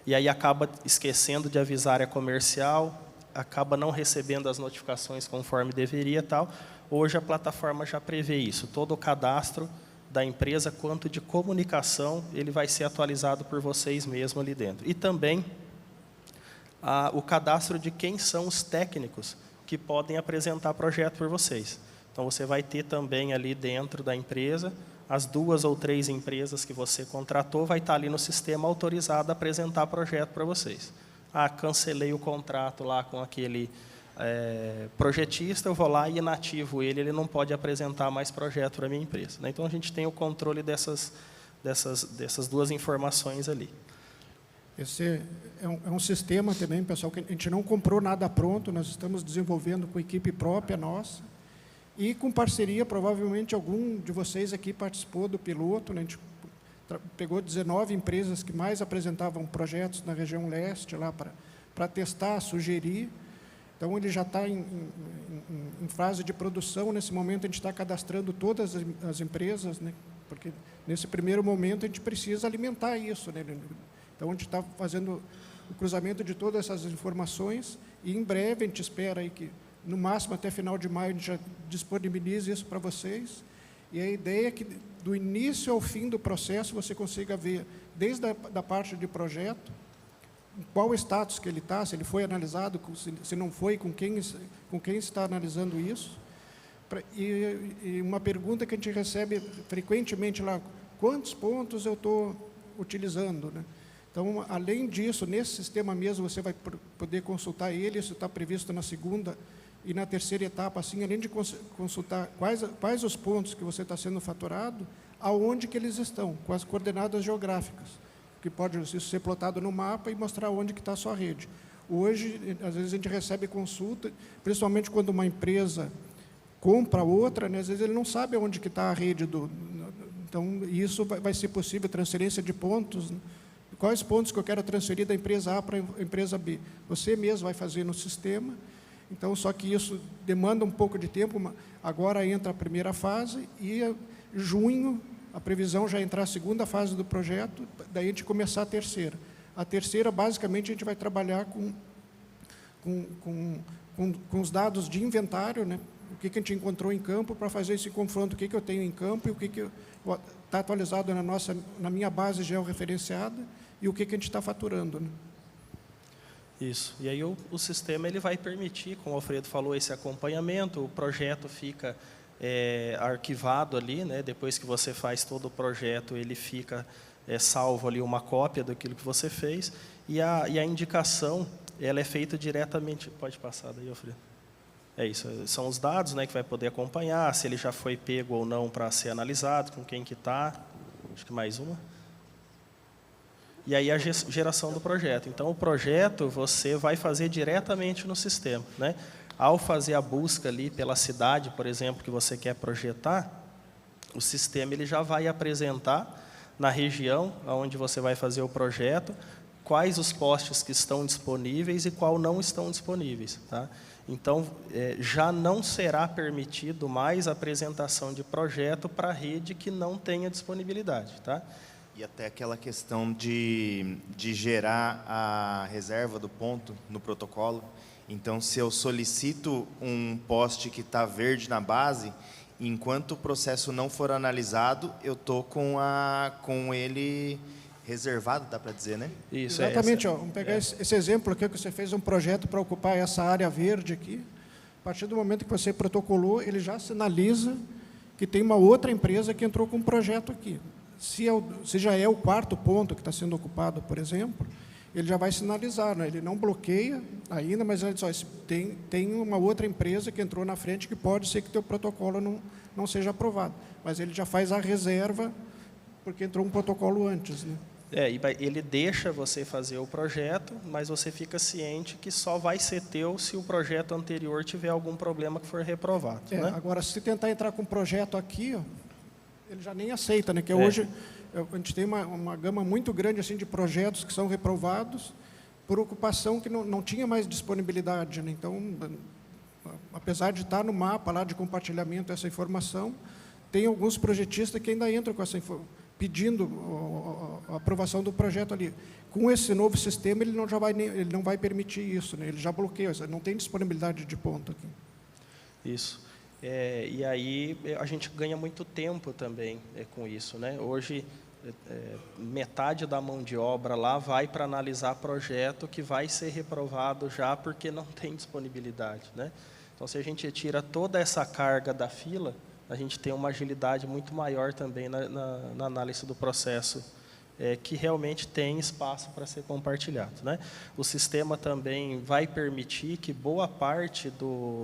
e aí acaba esquecendo de avisar a área comercial, acaba não recebendo as notificações conforme deveria e tal. Hoje a plataforma já prevê isso, todo o cadastro da empresa quanto de comunicação, ele vai ser atualizado por vocês mesmos ali dentro. E também o cadastro de quem são os técnicos que podem apresentar projeto por vocês. Então, você vai ter também ali dentro da empresa, as 2 ou 3 empresas que você contratou, vai estar ali no sistema autorizado a apresentar projeto para vocês. Cancelei o contrato lá com aquele projetista, eu vou lá e inativo ele não pode apresentar mais projeto para a minha empresa, né? Então, a gente tem o controle dessas 2 informações ali. Esse é um sistema também, pessoal, que a gente não comprou nada pronto, nós estamos desenvolvendo com equipe própria nossa, e com parceria, provavelmente, algum de vocês aqui participou do piloto, né? A gente pegou 19 empresas que mais apresentavam projetos na região leste, lá para testar, sugerir. Então, ele já está em fase de produção. Nesse momento, a gente está cadastrando todas as empresas, né? Porque, nesse primeiro momento, a gente precisa alimentar isso, né? Então, a gente está fazendo o cruzamento de todas essas informações, e, em breve, a gente espera aí que, no máximo, até final de maio, a gente já disponibilize isso para vocês. E a ideia é que, do início ao fim do processo, você consiga ver, desde a parte de projeto, qual o status que ele está, se ele foi analisado, se não foi, com quem está analisando isso. E uma pergunta que a gente recebe frequentemente lá, quantos pontos eu estou utilizando, né? Então, além disso, nesse sistema mesmo, você vai poder consultar ele, isso está previsto na segunda e na terceira etapa, assim, além de consultar quais os pontos que você está sendo faturado, aonde que eles estão, com as coordenadas geográficas, que pode isso ser plotado no mapa e mostrar onde que está a sua rede. Hoje, às vezes, a gente recebe consulta, principalmente quando uma empresa compra outra, né, às vezes ele não sabe onde que está a rede então, isso vai ser possível, transferência de pontos, né? Quais pontos que eu quero transferir da empresa A para a empresa B? Você mesmo vai fazer no sistema. Então, só que isso demanda um pouco de tempo. Agora entra a primeira fase e, em junho, a previsão já é entrar a segunda fase do projeto, daí a gente começar a terceira. A terceira, basicamente, a gente vai trabalhar com os dados de inventário, né? O que a gente encontrou em campo, para fazer esse confronto, o que eu tenho em campo e o que está atualizado na minha base georreferenciada e o que a gente está faturando, né? Isso. E aí o sistema ele vai permitir, como o Alfredo falou, esse acompanhamento. O projeto fica arquivado ali, né? Depois que você faz todo o projeto, ele fica salvo ali uma cópia daquilo que você fez, e a indicação ela é feita diretamente. Pode passar daí, Alfredo. É isso, são os dados, né, que vai poder acompanhar, se ele já foi pego ou não para ser analisado, com quem que está, acho que mais uma. E aí a geração do projeto. Então, o projeto você vai fazer diretamente no sistema, né? Ao fazer a busca ali pela cidade, por exemplo, que você quer projetar, o sistema ele já vai apresentar na região onde você vai fazer o projeto, quais os postes que estão disponíveis e qual não estão disponíveis, tá? Então, já não será permitido mais a apresentação de projeto para a rede que não tenha disponibilidade, tá? E até aquela questão de gerar a reserva do ponto no protocolo. Então, se eu solicito um poste que está verde na base, enquanto o processo não for analisado, eu estou com ele reservado, dá para dizer, né? Isso, exatamente. Ó, vamos pegar esse exemplo aqui, que você fez um projeto para ocupar essa área verde aqui. A partir do momento que você protocolou, ele já sinaliza que tem uma outra empresa que entrou com um projeto aqui. Se já é o quarto ponto que está sendo ocupado, por exemplo, ele já vai sinalizar, né? Ele não bloqueia ainda, mas ele diz, ó, tem uma outra empresa que entrou na frente que pode ser que teu protocolo não seja aprovado. Mas ele já faz a reserva porque entrou um protocolo antes, né? Ele deixa você fazer o projeto, mas você fica ciente que só vai ser teu se o projeto anterior tiver algum problema que for reprovado, né? Agora, se tentar entrar com um projeto aqui, ó, ele já nem aceita, né? Que hoje a gente tem uma gama muito grande assim de projetos que são reprovados por ocupação que não tinha mais disponibilidade, né? Então, apesar de estar no mapa lá de compartilhamento essa informação, tem alguns projetistas que ainda entram com essa pedindo a aprovação do projeto ali. Com esse novo sistema, ele não vai permitir isso, né? Ele já bloqueia, não tem disponibilidade de ponto aqui. Isso. E aí a gente ganha muito tempo também com isso, né? Hoje, metade da mão de obra lá vai para analisar projeto que vai ser reprovado já porque não tem disponibilidade, né? Então, se a gente tira toda essa carga da fila, a gente tem uma agilidade muito maior também na análise do processo, que realmente tem espaço para ser compartilhado, né? O sistema também vai permitir que boa parte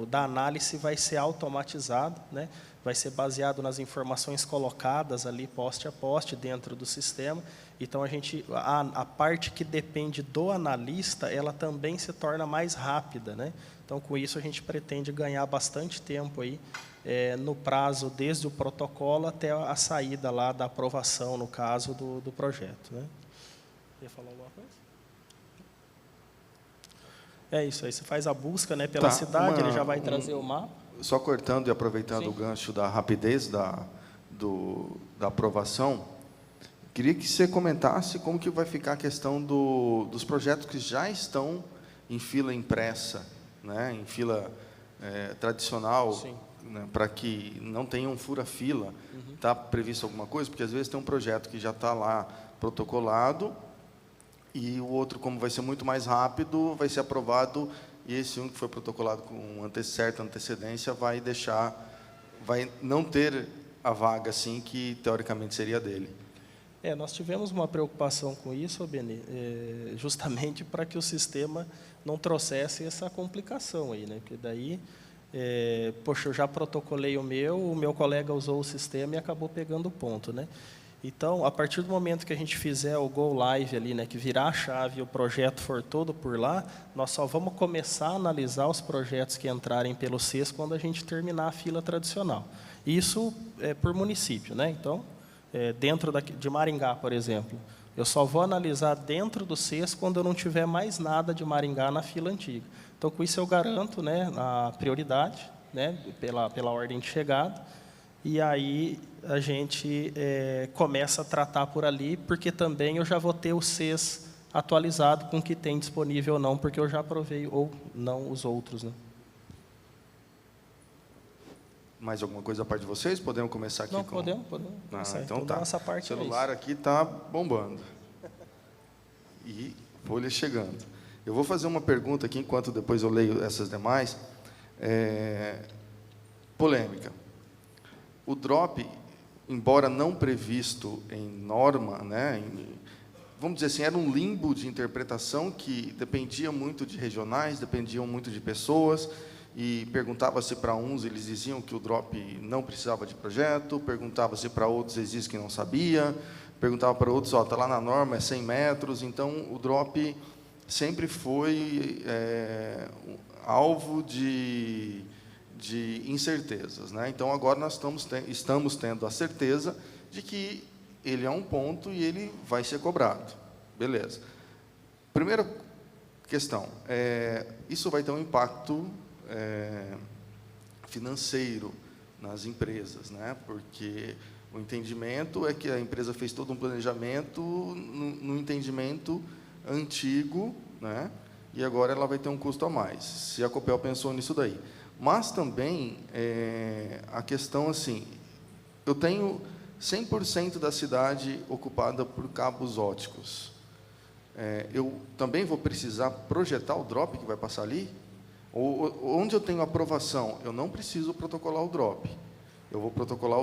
da análise vai ser automatizado, né? Vai ser baseado nas informações colocadas ali poste a poste dentro do sistema. Então, a parte que depende do analista, ela também se torna mais rápida, né? Então, com isso, a gente pretende ganhar bastante tempo aí, no prazo desde o protocolo até a saída lá da aprovação, no caso do projeto, né? Quer falar alguma coisa? É isso aí, você faz a busca, né, pela cidade, ele já vai trazer o mapa. Só cortando e aproveitando Sim. o gancho da rapidez da aprovação, queria que você comentasse como que vai ficar a questão dos projetos que já estão em fila impressa, né, em fila tradicional, né, para que não tenha um fura-fila. Está previsto alguma coisa? Porque às vezes tem um projeto que já está lá protocolado e o outro, como vai ser muito mais rápido, vai ser aprovado, e esse que foi protocolado com certa antecedência vai não ter a vaga assim que teoricamente seria dele. Nós tivemos uma preocupação com isso, Benê, justamente para que o sistema não trouxesse essa complicação aí, né? Porque daí, poxa, eu já protocolei o meu colega usou o sistema e acabou pegando o ponto, né? Então, a partir do momento que a gente fizer o Go Live ali, né, que virar a chave e o projeto for todo por lá, nós só vamos começar a analisar os projetos que entrarem pelo CES quando a gente terminar a fila tradicional. Isso é por município, né? Então, dentro de Maringá, por exemplo, eu só vou analisar dentro do CES quando eu não tiver mais nada de Maringá na fila antiga. Então, com isso eu garanto, né, a prioridade, né, pela ordem de chegada, e aí a gente começa a tratar por ali, porque também eu já vou ter o CES atualizado com o que tem disponível ou não, porque eu já aprovei ou não os outros, né? Mais alguma coisa a parte de vocês? Podemos começar aqui? Não, podemos. Então tá. Nossa parte o celular aqui está bombando. E folha chegando. Eu vou fazer uma pergunta aqui, enquanto depois eu leio essas demais. Polêmica. O drop, embora não previsto em norma, né, vamos dizer assim, era um limbo de interpretação que dependia muito de regionais, dependiam muito de pessoas, e perguntava-se para uns, eles diziam que o drop não precisava de projeto, perguntava-se para outros, eles diziam que não sabia, perguntava para outros, está lá na norma, é 100 metros, então o drop sempre foi alvo de incertezas, né? Então, agora nós estamos tendo a certeza de que ele é um ponto e ele vai ser cobrado. Beleza. Primeira questão, isso vai ter um impacto financeiro nas empresas, né? Porque o entendimento é que a empresa fez todo um planejamento no entendimento antigo, né? E agora ela vai ter um custo a mais, se a Copel pensou nisso daí. Mas também a questão, assim, eu tenho 100% da cidade ocupada por cabos óticos. Eu também vou precisar projetar o drop que vai passar ali? Onde eu tenho aprovação, eu não preciso protocolar o drop. Eu vou protocolar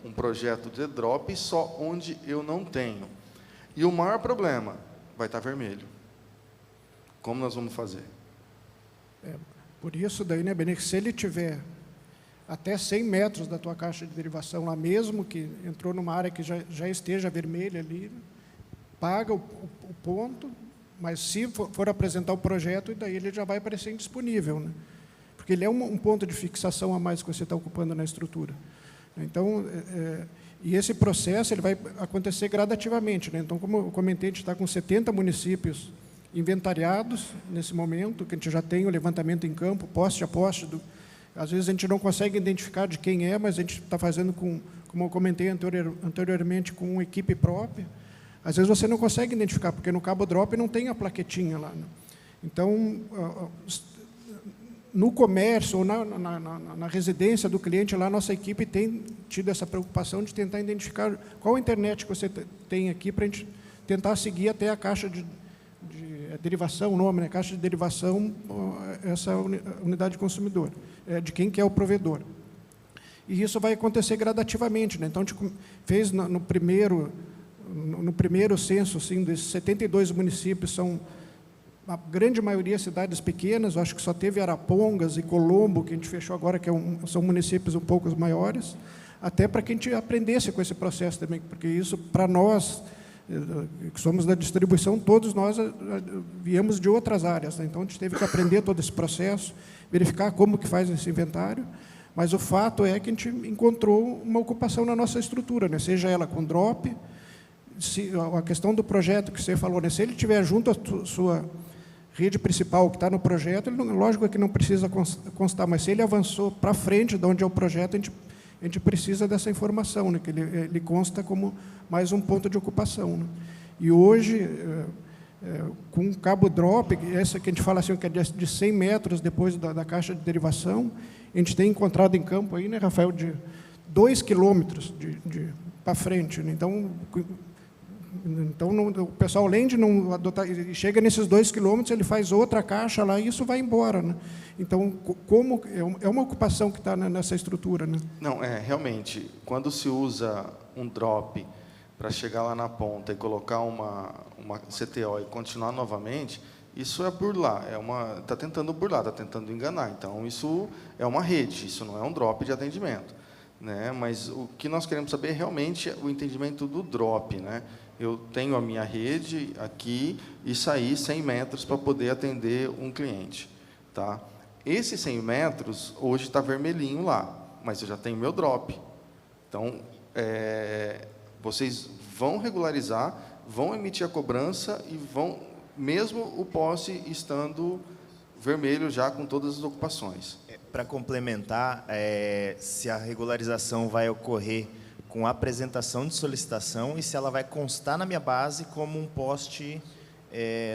um projeto de drop só onde eu não tenho. E o maior problema vai estar vermelho. Como nós vamos fazer? Por isso, daí, né, Benê, se ele tiver até 100 metros da tua caixa de derivação lá, mesmo que entrou numa área que já esteja vermelha ali, paga o ponto, mas se for apresentar o projeto, daí ele já vai aparecer indisponível, né? Porque ele é um ponto de fixação a mais que você está ocupando na estrutura. Então, e esse processo ele vai acontecer gradativamente, né? Então, como eu comentei, a gente está com 70 municípios inventariados nesse momento, que a gente já tem o levantamento em campo, poste a poste. Às vezes a gente não consegue identificar de quem é, mas a gente está fazendo como eu comentei anteriormente, com uma equipe própria. Às vezes você não consegue identificar, porque no cabo drop não tem a plaquetinha lá, né? Então, no comércio ou na residência do cliente, lá a nossa equipe tem tido essa preocupação de tentar identificar qual a internet que você tem aqui, para a gente tentar seguir até a caixa de derivação, o nome, né? Caixa de derivação, essa unidade de consumidor, de quem que é o provedor. E isso vai acontecer gradativamente, né? Então, a gente fez no primeiro censo, assim, desses 72 municípios, são a grande maioria cidades pequenas, eu acho que só teve Arapongas e Colombo, que a gente fechou agora, que são municípios um pouco maiores, até para que a gente aprendesse com esse processo também, porque isso, para nós, que somos da distribuição, todos nós viemos de outras áreas, né? Então, a gente teve que aprender todo esse processo, verificar como que faz esse inventário, mas o fato é que a gente encontrou uma ocupação na nossa estrutura, né? Seja ela com drop, a questão do projeto que você falou, né? Se ele estiver junto à sua rede principal que está no projeto, lógico que não precisa constar, mas se ele avançou para frente de onde é o projeto, a gente precisa dessa informação, né? Que ele consta como mais um ponto de ocupação, né? E hoje, com cabo drop, essa que a gente fala assim, que é de 100 metros depois da caixa de derivação, a gente tem encontrado em campo aí, né, Rafael, de 2 quilômetros para frente, né? Então, o pessoal, além de não adotar, chega nesses 2 quilômetros, ele faz outra caixa lá e isso vai embora, né? Então, como é uma ocupação que está nessa estrutura, né? Não, realmente, quando se usa um drop para chegar lá na ponta e colocar uma CTO e continuar novamente, isso é burlar, está tentando burlar, está tentando enganar. Então, isso é uma rede, isso não é um drop de atendimento, né? Mas o que nós queremos saber é realmente o entendimento do drop, né? Eu tenho a minha rede aqui e saí 100 metros para poder atender um cliente, tá? Esses 100 metros, hoje está vermelhinho lá, mas eu já tenho meu drop. Então, vocês vão regularizar, vão emitir a cobrança e vão, mesmo o poste estando vermelho já com todas as ocupações. Para complementar, se a regularização vai ocorrer com a apresentação de solicitação e se ela vai constar na minha base como um poste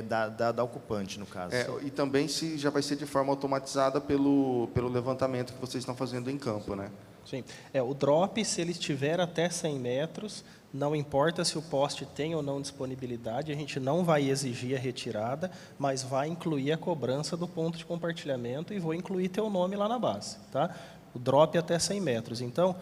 da ocupante, no caso. E também se já vai ser de forma automatizada pelo levantamento que vocês estão fazendo em campo, né? Sim. O drop, se ele estiver até 100 metros, não importa se o poste tem ou não disponibilidade, a gente não vai exigir a retirada, mas vai incluir a cobrança do ponto de compartilhamento e vou incluir teu nome lá na base, tá? O drop até 100 metros. Então,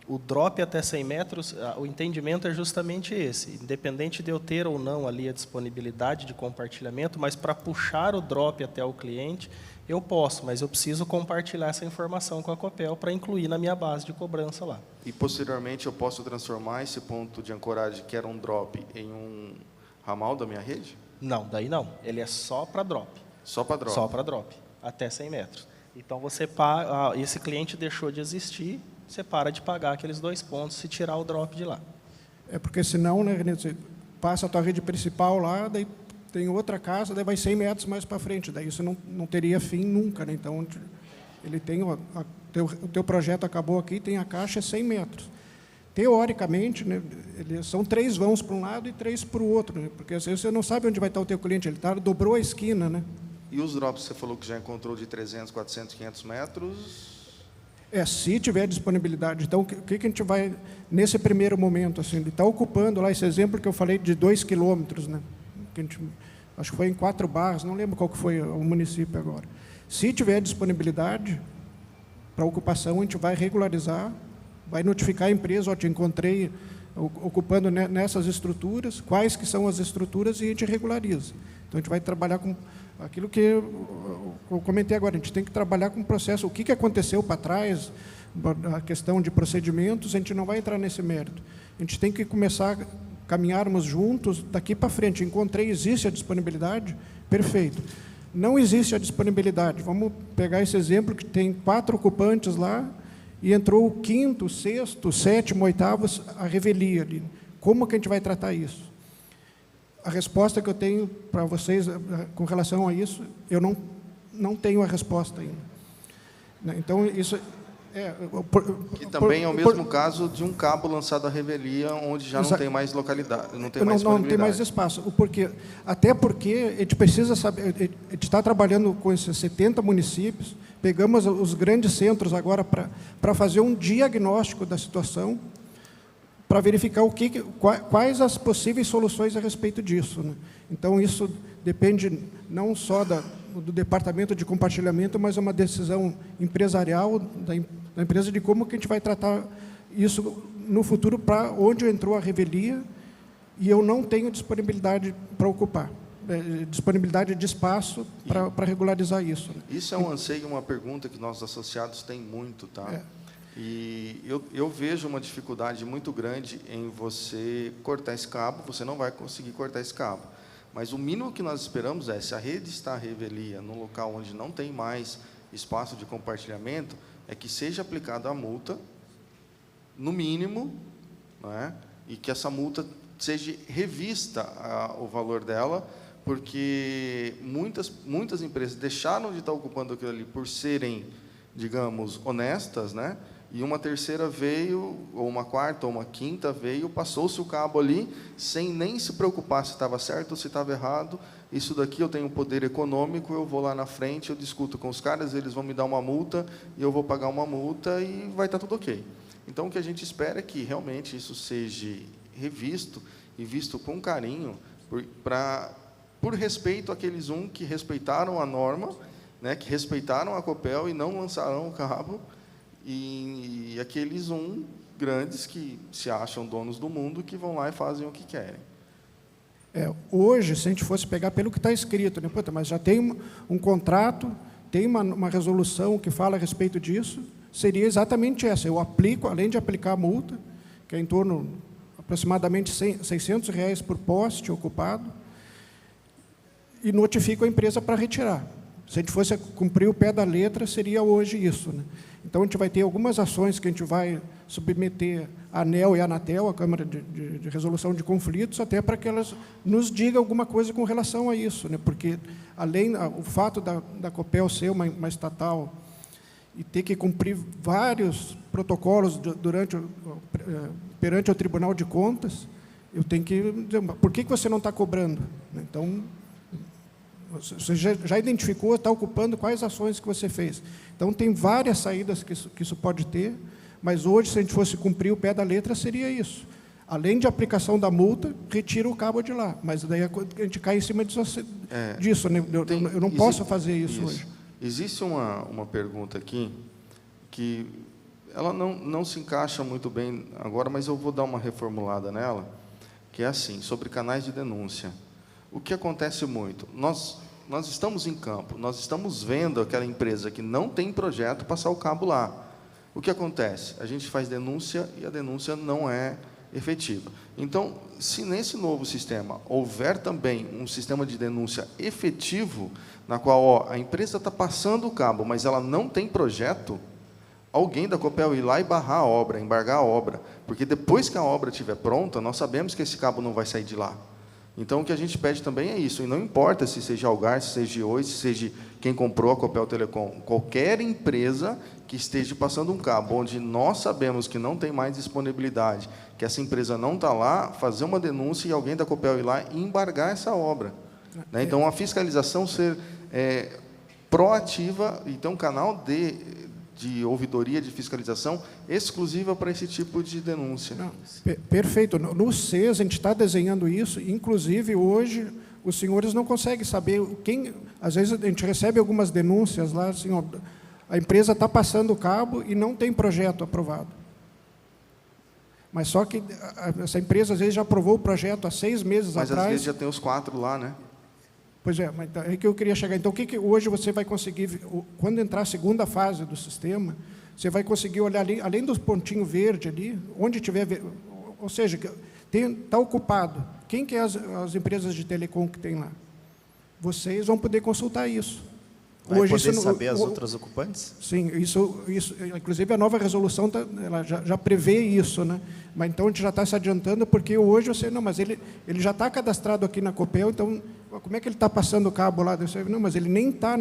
o drop até 100 metros, o entendimento é justamente esse. Independente de eu ter ou não ali a disponibilidade de compartilhamento, mas para puxar o drop até o cliente, eu posso, mas eu preciso compartilhar essa informação com a Copel para incluir na minha base de cobrança lá. E, posteriormente, eu posso transformar esse ponto de ancoragem, que era um drop, em um ramal da minha rede? Não, daí não. Ele é só para drop. Só para drop? Só para drop, até 100 metros. Então, você paga, esse cliente deixou de existir, você para de pagar aqueles 2 pontos se tirar o drop de lá. É porque senão, né, René, você passa a tua rede principal lá, daí tem outra casa, daí vai 100 metros mais para frente, daí isso não teria fim nunca, né? Então, ele tem o teu projeto acabou aqui, tem a caixa 100 metros. Teoricamente, né, são 3 vãos para um lado e 3 para o outro, né? Porque às vezes você não sabe onde vai estar o teu cliente, ele dobrou a esquina, né? E os drops, você falou que já encontrou de 300, 400, 500 metros? Se tiver disponibilidade. Então, o que a gente vai, nesse primeiro momento, assim, ele está ocupando lá esse exemplo que eu falei de 2 quilômetros, né? Que a gente, acho que foi em 4 barras, não lembro qual que foi o município agora. Se tiver disponibilidade para ocupação, a gente vai regularizar, vai notificar a empresa, te encontrei ocupando nessas estruturas, quais que são as estruturas, e a gente regulariza. Então, a gente vai trabalhar com aquilo que eu comentei agora, a gente tem que trabalhar com o processo, o que aconteceu para trás, a questão de procedimentos, a gente não vai entrar nesse mérito. A gente tem que começar a caminharmos juntos daqui para frente. Encontrei, existe a disponibilidade? Perfeito. Não existe a disponibilidade. Vamos pegar esse exemplo que tem 4 ocupantes lá e entrou o 5º, 6º, 7º, 8º, a revelia ali. Como que a gente vai tratar isso? A resposta que eu tenho para vocês com relação a isso, eu não tenho a resposta ainda. Então, isso que também é o mesmo caso de um cabo lançado à revelia, onde já não tem mais localidade, não tem mais disponibilidade. Não tem mais espaço. Até porque a gente precisa saber, a gente está trabalhando com esses 70 municípios, pegamos os grandes centros agora para fazer um diagnóstico da situação, para verificar quais as possíveis soluções a respeito disso, né? Então, isso depende não só do departamento de compartilhamento, mas é uma decisão empresarial da empresa de como que a gente vai tratar isso no futuro, para onde entrou a revelia, e eu não tenho disponibilidade para ocupar, disponibilidade de espaço para regularizar isso, né? Isso é um anseio, uma pergunta que nossos associados têm muito, tá? E eu vejo uma dificuldade muito grande em você cortar esse cabo, você não vai conseguir cortar esse cabo. Mas o mínimo que nós esperamos é, se a rede está à revelia, num local onde não tem mais espaço de compartilhamento, é que seja aplicada a multa, no mínimo, né, e que essa multa seja revista o valor dela, porque muitas empresas deixaram de estar ocupando aquilo ali por serem, digamos, honestas, né? E uma terceira veio, ou uma quarta, ou uma quinta veio, passou-se o cabo ali, sem nem se preocupar se estava certo ou se estava errado. Isso daqui eu tenho poder econômico, eu vou lá na frente, eu discuto com os caras, eles vão me dar uma multa, e eu vou pagar uma multa, e vai estar tudo ok. Então, o que a gente espera é que realmente isso seja revisto, e visto com carinho, por respeito àqueles que respeitaram a norma, né, que respeitaram a Copel e não lançaram o cabo, e aqueles grandes que se acham donos do mundo, que vão lá e fazem o que querem. Hoje, se a gente fosse pegar pelo que está escrito, né, mas já tem um contrato, tem uma resolução que fala a respeito disso, seria exatamente essa. Eu aplico, além de aplicar a multa, que é em torno aproximadamente R$600 por poste ocupado, e notifico a empresa para retirar. Se a gente fosse cumprir o pé da letra, seria hoje isso, né? Então, a gente vai ter algumas ações que a gente vai submeter a ANEEL e a Anatel, a Câmara de Resolução de Conflitos, até para que elas nos digam alguma coisa com relação a isso, né? Porque, além o fato da Copel ser uma estatal e ter que cumprir vários protocolos perante o Tribunal de Contas, eu tenho que dizer, por que você não está cobrando? Então, você já identificou, está ocupando, quais ações que você fez. Então, tem várias saídas que isso pode ter, mas hoje, se a gente fosse cumprir o pé da letra, seria isso. Além de aplicação da multa, retira o cabo de lá. Mas daí a gente cai em cima disso, né? Eu não posso fazer isso hoje. Existe uma pergunta aqui, que ela não se encaixa muito bem agora, mas eu vou dar uma reformulada nela, que é assim, sobre canais de denúncia. O que acontece muito? Nós estamos em campo, nós estamos vendo aquela empresa que não tem projeto passar o cabo lá. O que acontece? A gente faz denúncia e a denúncia não é efetiva. Então, se nesse novo sistema houver também um sistema de denúncia efetivo, na qual a empresa está passando o cabo, mas ela não tem projeto, alguém da Copel ir lá e barrar a obra, embargar a obra, porque depois que a obra estiver pronta, nós sabemos que esse cabo não vai sair de lá. Então, o que a gente pede também é isso, e não importa se seja Algar, se seja Oi, se seja quem comprou a Copel Telecom, qualquer empresa que esteja passando um cabo, onde nós sabemos que não tem mais disponibilidade, que essa empresa não está lá, fazer uma denúncia e alguém da Copel ir lá e embargar essa obra. Né? Então, a fiscalização ser proativa, e ter um canal de ouvidoria, de fiscalização, exclusiva para esse tipo de denúncia. Não, perfeito. No CES, a gente está desenhando isso, inclusive, hoje, os senhores não conseguem saber quem... Às vezes, a gente recebe algumas denúncias lá, assim, ó, a empresa está passando o cabo e não tem projeto aprovado. Mas só que essa empresa, às vezes, já aprovou o projeto há 6 meses atrás. Mas, às vezes, já tem os 4 lá, né? Pois é, mas é que eu queria chegar. Então, o que hoje você vai conseguir, quando entrar a segunda fase do sistema, você vai conseguir olhar ali, além dos pontinhos verdes ali, onde tiver, ou seja, está ocupado. Quem que é as empresas de telecom que tem lá? Vocês vão poder consultar isso. Vai Hoje, poder isso saber as outras ocupantes? Sim, isso, inclusive a nova resolução ela já prevê isso, né? Mas então a gente já está se adiantando, porque hoje você, não, mas ele já está cadastrado aqui na Copel, então como é que ele está passando o cabo lá? Não, mas ele nem está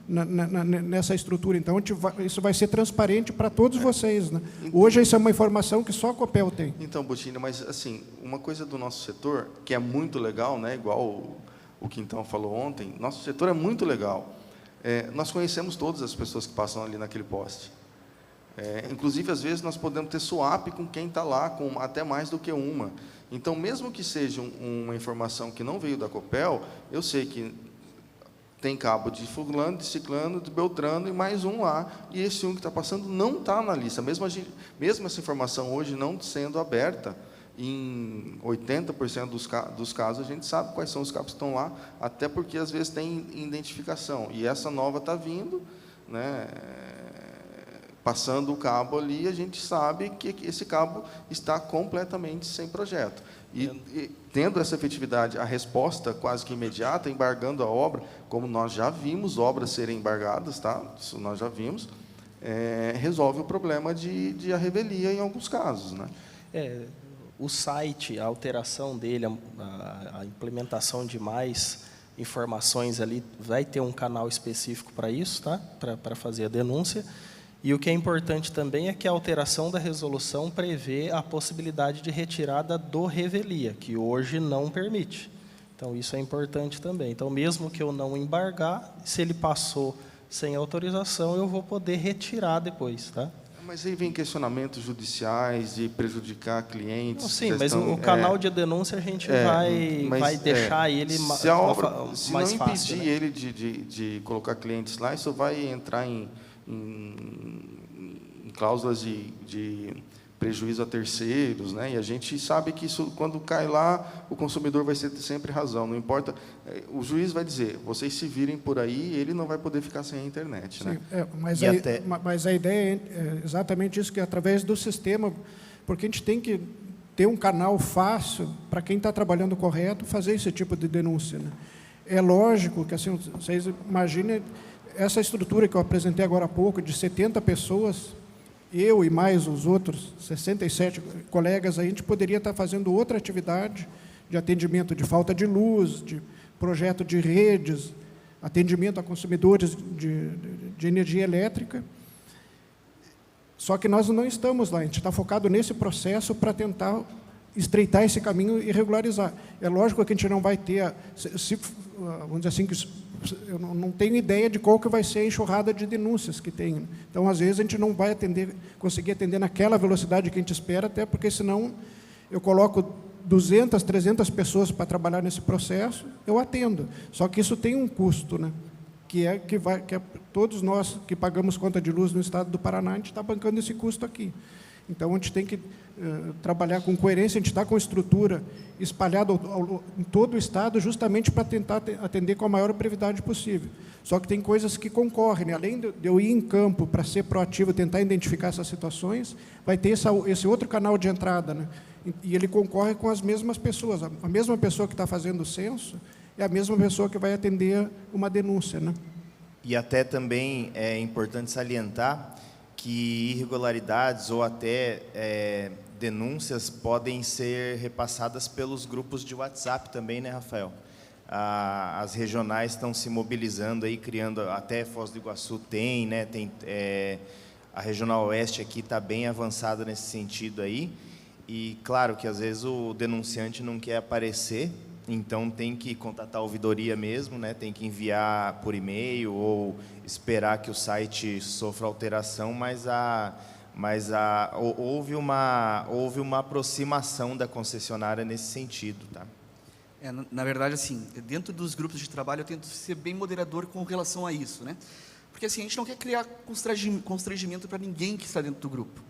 nessa estrutura, então isso vai ser transparente para todos vocês, né? Hoje isso é uma informação que só a Copel tem. Então, Bottini, mas assim, uma coisa do nosso setor, que é muito legal, né? Igual o Quintão falou ontem, nosso setor é muito legal. Nós conhecemos todas as pessoas que passam ali naquele poste. Inclusive, às vezes, nós podemos ter swap com quem está lá, com até mais do que uma. Então, mesmo que seja uma informação que não veio da Copel, eu sei que tem cabo de fulano, de ciclano, de beltrano e mais um lá, e esse um que está passando não está na lista. Mesmo essa informação hoje não sendo aberta, em 80% dos casos, a gente sabe quais são os cabos que estão lá, até porque, às vezes, tem identificação. E essa nova está vindo, né, passando o cabo ali, a gente sabe que esse cabo está completamente sem projeto. E tendo essa efetividade, a resposta quase que imediata, embargando a obra, como nós já vimos obras serem embargadas, tá? Isso nós já vimos, resolve o problema de a revelia em alguns casos, né? O site, a alteração dele, a implementação de mais informações ali, vai ter um canal específico para isso, tá? Para fazer a denúncia. E o que é importante também é que a alteração da resolução prevê a possibilidade de retirada do revelia, que hoje não permite. Então, isso é importante também. Então, mesmo que eu não embargar, se ele passou sem autorização, eu vou poder retirar depois, tá? Mas aí vem questionamentos judiciais de prejudicar clientes. Não, sim, mas o canal de denúncia a gente vai deixar ele se a obra, mais se não impedir fácil, né? ele de colocar clientes lá, isso vai entrar em cláusulas de prejuízo a terceiros, né? E a gente sabe que isso, quando cai lá, o consumidor vai ter sempre razão, não importa. O juiz vai dizer, vocês se virem por aí, ele não vai poder ficar sem a internet, né? Sim, mas a ideia é exatamente isso, que através do sistema, porque a gente tem que ter um canal fácil para quem está trabalhando correto fazer esse tipo de denúncia, né? É lógico que, assim, vocês imaginem essa estrutura que eu apresentei agora há pouco, de 70 pessoas, eu e mais os outros 67 colegas, a gente poderia estar fazendo outra atividade de atendimento de falta de luz, de projeto de redes, atendimento a consumidores de energia elétrica. Só que nós não estamos lá, a gente está focado nesse processo para tentar estreitar esse caminho e regularizar. É lógico que a gente não vai ter, vamos dizer assim, que eu não tenho ideia de qual que vai ser a enxurrada de denúncias que tem. Então, às vezes, a gente não vai conseguir atender naquela velocidade que a gente espera, até porque, senão, eu coloco 200, 300 pessoas para trabalhar nesse processo, eu atendo. Só que isso tem um custo, né? que é todos nós que pagamos conta de luz no estado do Paraná, a gente está bancando esse custo aqui. Então, a gente tem que trabalhar com coerência, a gente está com estrutura espalhada em todo o estado, justamente para tentar atender com a maior brevidade possível. Só que tem coisas que concorrem, né? Além de eu ir em campo para ser proativo, tentar identificar essas situações, vai ter esse outro canal de entrada, né? E ele concorre com as mesmas pessoas. A mesma pessoa que está fazendo o censo é a mesma pessoa que vai atender uma denúncia, né? E até também é importante salientar que irregularidades ou até denúncias podem ser repassadas pelos grupos de WhatsApp também, né, Rafael? As regionais estão se mobilizando aí, criando, até Foz do Iguaçu tem, né? A Regional Oeste aqui está bem avançada nesse sentido aí. E claro que às vezes o denunciante não quer aparecer, então tem que contatar a ouvidoria mesmo, né? Tem que enviar por e-mail ou esperar que o site sofra alteração, mas houve uma aproximação da concessionária nesse sentido, tá? Na verdade, assim, dentro dos grupos de trabalho eu tento ser bem moderador com relação a isso, né? Porque assim, a gente não quer criar constrangimento para ninguém que está dentro do grupo.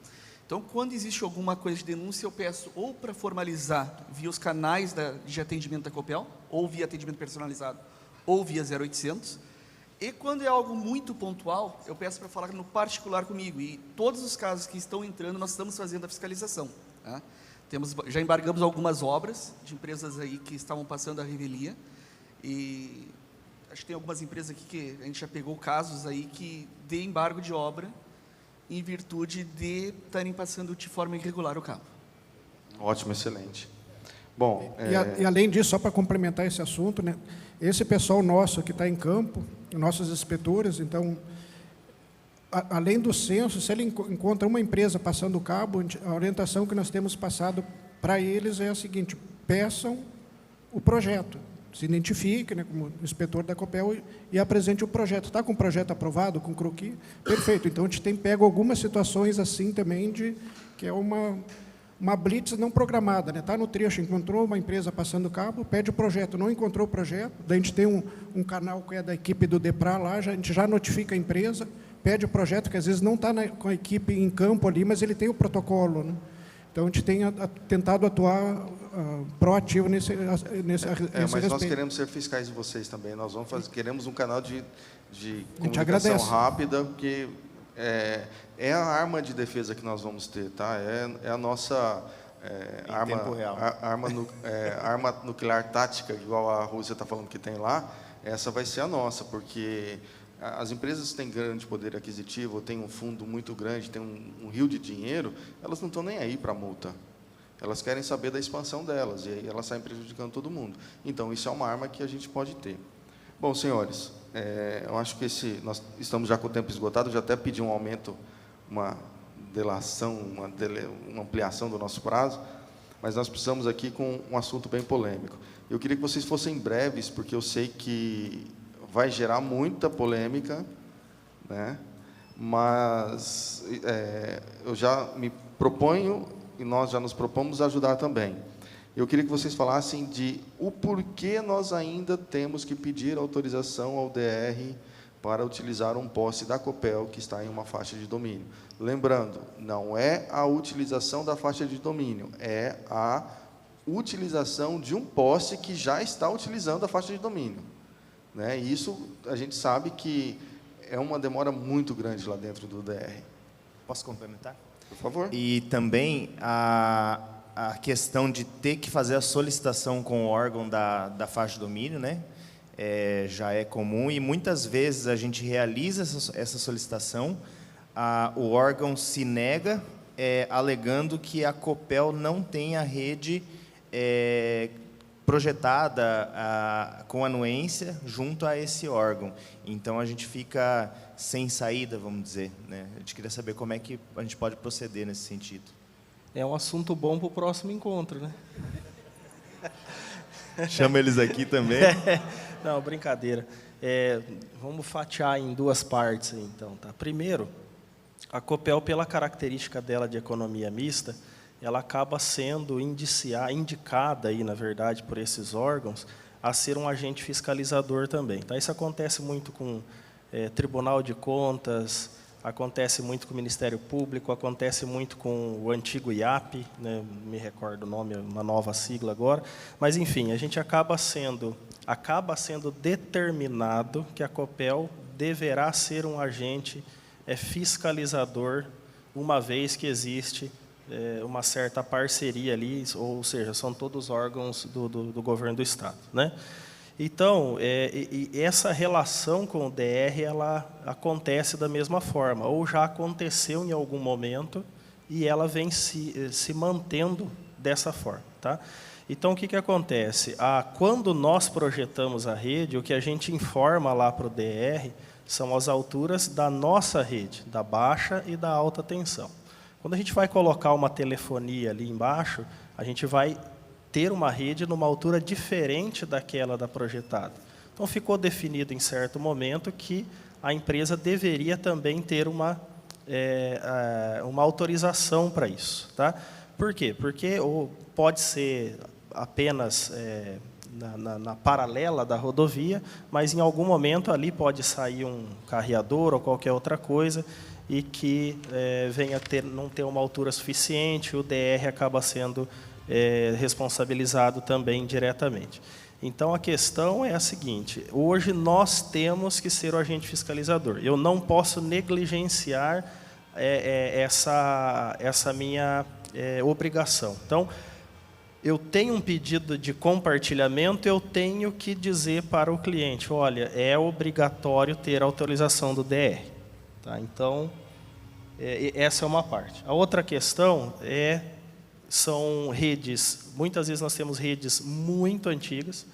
Então, quando existe alguma coisa de denúncia, eu peço ou para formalizar via os canais de atendimento da Copel, ou via atendimento personalizado, ou via 0800. E quando é algo muito pontual, eu peço para falar no particular comigo. E todos os casos que estão entrando, nós estamos fazendo a fiscalização, tá? Já embargamos algumas obras de empresas aí que estavam passando a revelia. E acho que tem algumas empresas aqui que a gente já pegou casos aí que de embargo de obra em virtude de estarem passando de forma irregular o cabo. Ótimo, excelente. Bom, E além disso, só para complementar esse assunto, né, esse pessoal nosso que está em campo, nossos inspetores, então, além do censo, se ele encontra uma empresa passando o cabo, a orientação que nós temos passado para eles é a seguinte: peçam o projeto, se identifique, né, como inspetor da Copel e apresente o projeto. Está com o projeto aprovado, com croquis? Perfeito. Então, a gente tem pego algumas situações assim também, que é uma blitz não programada, né? Está no trecho, encontrou uma empresa passando cabo, pede o projeto, não encontrou o projeto, daí a gente tem um canal que é da equipe do DEPRA lá, a gente já notifica a empresa, pede o projeto, que às vezes não está com a equipe em campo ali, mas ele tem o protocolo, né? Então, a gente tem tentado atuar proativo nesse mas nós respeito. queremos ser fiscais de vocês também. Nós queremos um canal de comunicação rápida, porque é a arma de defesa que nós vamos ter, tá? É a nossa arma nuclear tática, igual a Rússia está falando que tem lá. Essa vai ser a nossa, porque as empresas que têm grande poder aquisitivo, têm um fundo muito grande, têm um rio de dinheiro, elas não estão nem aí para a multa. Elas querem saber da expansão delas, e aí elas saem prejudicando todo mundo. Então, isso é uma arma que a gente pode ter. Bom, senhores, eu acho que nós estamos já com o tempo esgotado, eu já até pedi um aumento, uma delação, uma ampliação do nosso prazo, mas nós precisamos aqui com um assunto bem polêmico. Eu queria que vocês fossem breves, porque eu sei que vai gerar muita polêmica, né? Mas eu já me proponho, e nós já nos propomos ajudar também. Eu queria que vocês falassem de o porquê nós ainda temos que pedir autorização ao DR para utilizar um poste da Copel que está em uma faixa de domínio. Lembrando, não é a utilização da faixa de domínio, é a utilização de um poste que já está utilizando a faixa de domínio, né? E isso a gente sabe que é uma demora muito grande lá dentro do DR. Posso complementar? Por favor. E também a questão de ter que fazer a solicitação com o órgão da faixa de domínio, né? Já é comum e muitas vezes a gente realiza essa solicitação, o órgão se nega, alegando que a Copel não tem a rede projetada com anuência junto a esse órgão. Então, a gente fica sem saída, vamos dizer, né? A gente queria saber como é que a gente pode proceder nesse sentido. É um assunto bom para o próximo encontro, né? Chama eles aqui também. Não, brincadeira. Vamos fatiar em duas partes, então, tá? Primeiro, a Copel, pela característica dela de economia mista, ela acaba sendo indicada, aí, na verdade, por esses órgãos, a ser um agente fiscalizador também. Tá? Isso acontece muito com Tribunal de Contas, acontece muito com o Ministério Público, acontece muito com o antigo IAP, né, não me recordo o nome, uma nova sigla agora, mas, enfim, a gente acaba sendo determinado que a Copel deverá ser um agente fiscalizador, uma vez que existe uma certa parceria ali, ou seja, são todos órgãos do governo do Estado, né? Então, essa relação com o DR, ela acontece da mesma forma, ou já aconteceu em algum momento, e ela vem se mantendo dessa forma. Tá? Então, o que acontece? Quando nós projetamos a rede, o que a gente informa lá para o DR são as alturas da nossa rede, da baixa e da alta tensão. Quando a gente vai colocar uma telefonia ali embaixo, a gente vai ter uma rede numa altura diferente daquela da projetada. Então, ficou definido em certo momento que a empresa deveria também ter uma autorização para isso. Tá? Por quê? Porque pode ser apenas na paralela da rodovia, mas em algum momento ali pode sair um carreador ou qualquer outra coisa e que venha não ter uma altura suficiente, o DR acaba sendo responsabilizado também diretamente. Então, a questão é a seguinte: hoje nós temos que ser o agente fiscalizador. Eu não posso negligenciar essa minha obrigação. Então, eu tenho um pedido de compartilhamento, eu tenho que dizer para o cliente, olha, é obrigatório ter autorização do DR. Tá? Então, essa é uma parte. A outra questão são redes, muitas vezes nós temos redes muito antigas,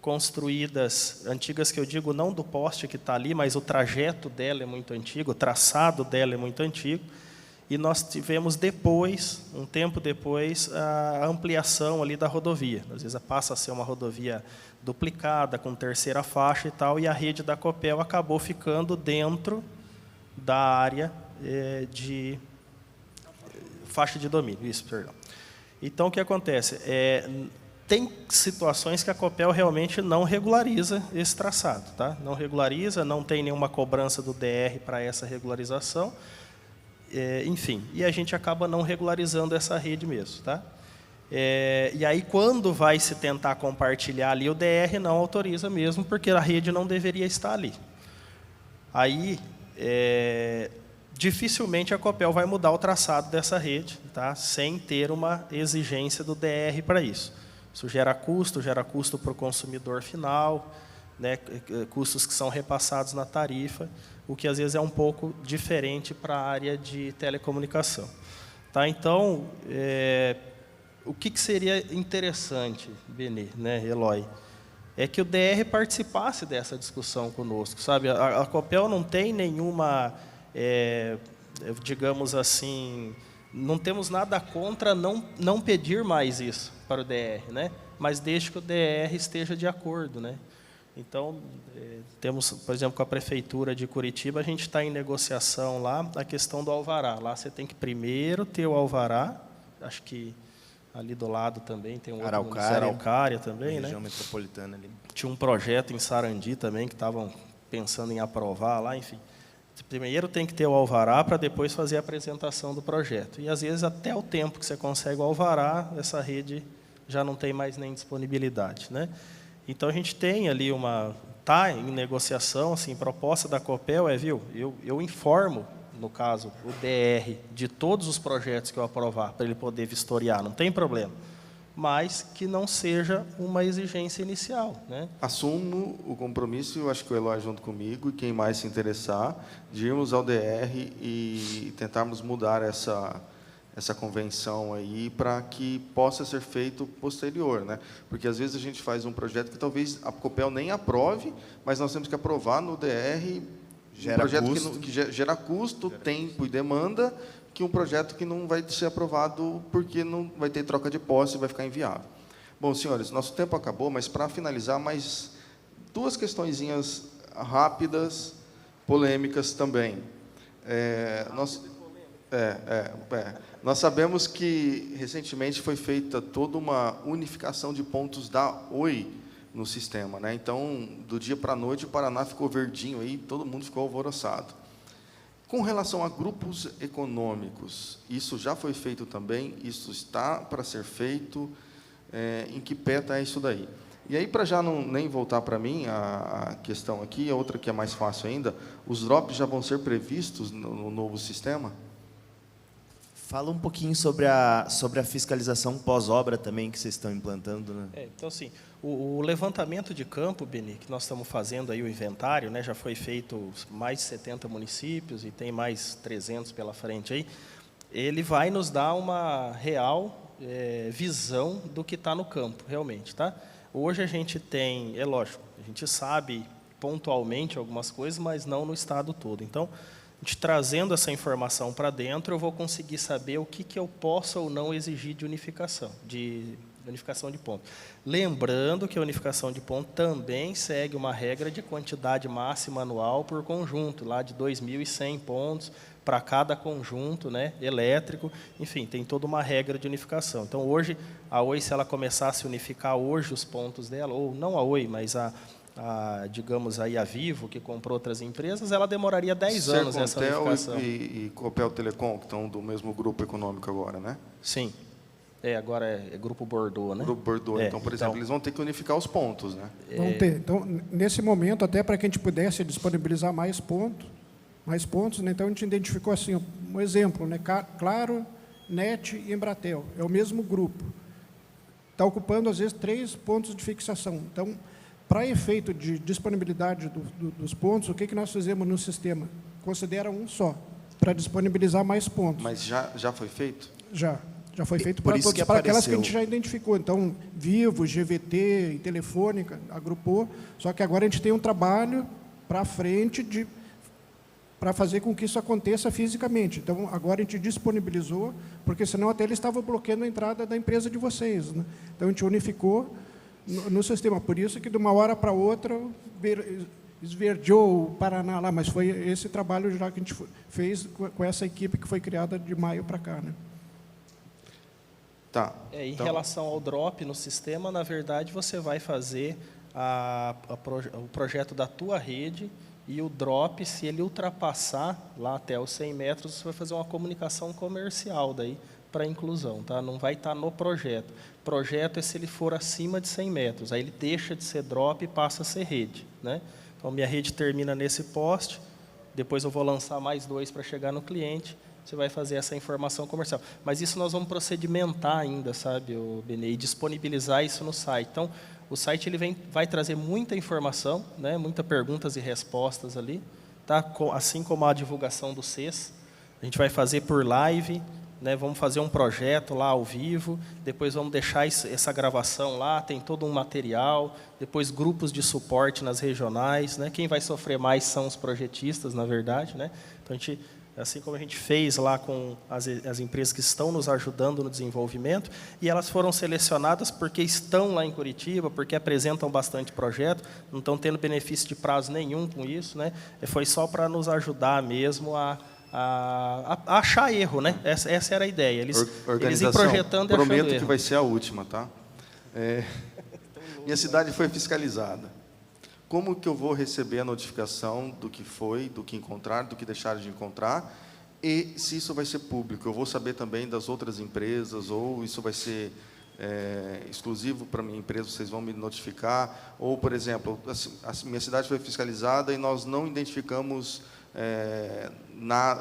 construídas, antigas que eu digo não do poste que está ali, mas o trajeto dela é muito antigo, o traçado dela é muito antigo, e nós tivemos depois, um tempo depois, a ampliação ali da rodovia. Às vezes passa a ser uma rodovia duplicada, com terceira faixa e tal, e a rede da Copel acabou ficando dentro da área de faixa de domínio, isso, perdão. Então, o que acontece? Tem situações que a Copel realmente não regulariza esse traçado. Tá? Não regulariza, não tem nenhuma cobrança do DR para essa regularização. Enfim, e a gente acaba não regularizando essa rede mesmo. Tá? E aí, quando vai se tentar compartilhar ali, o DR não autoriza mesmo, porque a rede não deveria estar ali. Aí, dificilmente a Copel vai mudar o traçado dessa rede, tá? Sem ter uma exigência do DR para isso. Isso gera custo para o consumidor final, né? Custos que são repassados na tarifa, o que às vezes é um pouco diferente para a área de telecomunicação. Tá? Então, o que seria interessante, Benê, né, Eloy, é que o DR participasse dessa discussão conosco. Sabe? A Copel não tem nenhuma... digamos assim, não temos nada contra não pedir mais isso para o DR, né? Mas desde que o DR esteja de acordo, né? Então, temos, por exemplo, com a Prefeitura de Curitiba, a gente está em negociação lá, a questão do alvará. Lá você tem que primeiro ter o alvará, acho que ali do lado também tem um outro, Araucária também, região né? metropolitana ali. Tinha um projeto em Sarandi também, que estavam pensando em aprovar lá, enfim. Primeiro tem que ter o alvará para depois fazer a apresentação do projeto. E, às vezes, até o tempo que você consegue o alvará, essa rede já não tem mais nem disponibilidade. Né? Então, a gente tem ali está em negociação, assim, proposta da Copel viu, eu informo, no caso, o DR, de todos os projetos que eu aprovar, para ele poder vistoriar, não tem problema. Mas que não seja uma exigência inicial. Né? Assumo o compromisso, eu acho que o Eloy junto comigo, e quem mais se interessar, de irmos ao DR e tentarmos mudar essa convenção aí para que possa ser feito posterior. Né? Porque, às vezes, a gente faz um projeto que talvez a Copel nem aprove, mas nós temos que aprovar no DR um projeto que gera custo, tempo e demanda, que um projeto que não vai ser aprovado porque não vai ter troca de posse e vai ficar inviável. Bom, senhores, nosso tempo acabou, mas para finalizar, mais duas questõezinhas rápidas, polêmicas também. Nós sabemos que recentemente foi feita toda uma unificação de pontos da Oi no sistema, né? Então, do dia para a noite, o Paraná ficou verdinho aí, todo mundo ficou alvoroçado. Com relação a grupos econômicos, isso já foi feito também? Isso está para ser feito? Em que pé está isso daí? E aí, para já não nem voltar para mim, a questão aqui, a outra que é mais fácil ainda, os drops já vão ser previstos no novo sistema? Fala um pouquinho sobre a fiscalização pós-obra também que vocês estão implantando, né? Então, assim, o levantamento de campo, Beni, que nós estamos fazendo aí o inventário, né, já foi feito mais de 70 municípios e tem mais 300 pela frente aí, ele vai nos dar uma real visão do que está no campo, realmente, tá? Hoje a gente tem, é lógico, a gente sabe pontualmente algumas coisas, mas não no estado todo. Então, a gente trazendo essa informação para dentro, eu vou conseguir saber o que eu posso ou não exigir de unificação de ponto. Lembrando que a unificação de ponto também segue uma regra de quantidade máxima anual por conjunto, lá de 2.100 pontos para cada conjunto, né, elétrico. Enfim, tem toda uma regra de unificação. Então, hoje, a Oi, se ela começasse a unificar hoje os pontos dela, ou não a Oi, mas digamos aí a Vivo, que comprou outras empresas, ela demoraria 10 anos essa unificação. E Copel Telecom, que estão do mesmo grupo econômico agora, né? Sim. Agora é Grupo Bordeaux, né? Grupo Bordeaux. Então, por exemplo, eles vão ter que unificar os pontos, né? Vão ter. Então, nesse momento, até para que a gente pudesse disponibilizar mais pontos, né? Então a gente identificou assim, um exemplo, né? Claro, NET e Embratel, é o mesmo grupo. Está ocupando, às vezes, 3 pontos de fixação. Então, para efeito de disponibilidade dos pontos, o que nós fizemos no sistema? Considera um só, para disponibilizar mais pontos. Mas já foi feito? Já foi feito Por para isso todos, que para aquelas que a apareceu. gente já identificou. Então, Vivo, GVT e Telefônica, agrupou. Só que agora a gente tem um trabalho para frente para fazer com que isso aconteça fisicamente. Então, agora a gente disponibilizou, porque senão até ele estava bloqueando a entrada da empresa de vocês, né? Então, a gente unificou no sistema. Por isso que, de uma hora para outra, esverdeou o Paraná lá, mas foi esse trabalho já que a gente fez com essa equipe que foi criada de maio para cá, né? Tá. Em Então, relação ao drop no sistema, na verdade, você vai fazer o projeto da tua rede e o drop, se ele ultrapassar lá até os 100 metros, você vai fazer uma comunicação comercial daí para inclusão, tá? Não vai estar no projeto. Projeto é se ele for acima de 100 metros, aí ele deixa de ser drop e passa a ser rede, né? Então, minha rede termina nesse poste, depois eu vou lançar mais 2 para chegar no cliente, você vai fazer essa informação comercial. Mas isso nós vamos procedimentar ainda, sabe, Benê, e disponibilizar isso no site. Então, o site ele vai trazer muita informação, né, muitas perguntas e respostas ali, tá? Assim como a divulgação do CES. A gente vai fazer por live, né, vamos fazer um projeto lá ao vivo, depois vamos deixar essa gravação lá, tem todo um material, depois grupos de suporte nas regionais, né? Quem vai sofrer mais são os projetistas, na verdade, né? Então, a gente, assim como a gente fez lá com as empresas que estão nos ajudando no desenvolvimento, e elas foram selecionadas porque estão lá em Curitiba, porque apresentam bastante projeto, não estão tendo benefício de prazo nenhum com isso, né? Foi só para nos ajudar mesmo a achar erro, né? Essa era a ideia. Eles iam projetando e achando prometo erro. que vai ser a última, tá? Minha cidade foi fiscalizada. Como que eu vou receber a notificação do que foi, do que encontrar, do que deixaram de encontrar? E se isso vai ser público? Eu vou saber também das outras empresas, ou isso vai ser exclusivo para a minha empresa, vocês vão me notificar? Ou, por exemplo, a minha cidade foi fiscalizada e nós não identificamos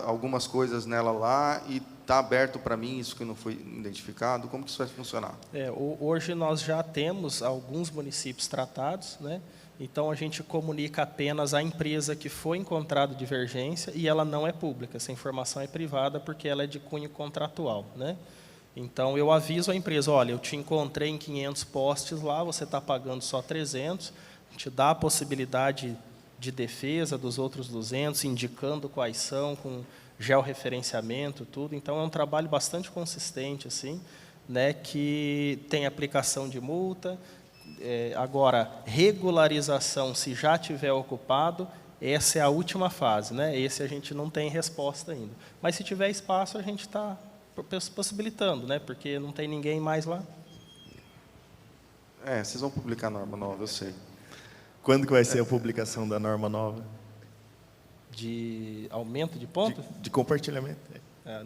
algumas coisas nela lá e está aberto para mim isso que não foi identificado? Como que isso vai funcionar? Hoje nós já temos alguns municípios tratados, né? Então, a gente comunica apenas à empresa que foi encontrada divergência e ela não é pública, essa informação é privada porque ela é de cunho contratual, né? Então, eu aviso a empresa, olha, eu te encontrei em 500 postes lá, você está pagando só 300, a gente dá a possibilidade de defesa dos outros 200, indicando quais são, com georreferenciamento, tudo. Então, é um trabalho bastante consistente, assim, né, que tem aplicação de multa. Agora, regularização, se já tiver ocupado, essa é a última fase, né? Esse a gente não tem resposta ainda. Mas se tiver espaço, a gente está possibilitando, né? Porque não tem ninguém mais lá. Vocês vão publicar a norma nova, eu sei. Quando que vai ser a publicação da norma nova? De aumento de pontos? De compartilhamento.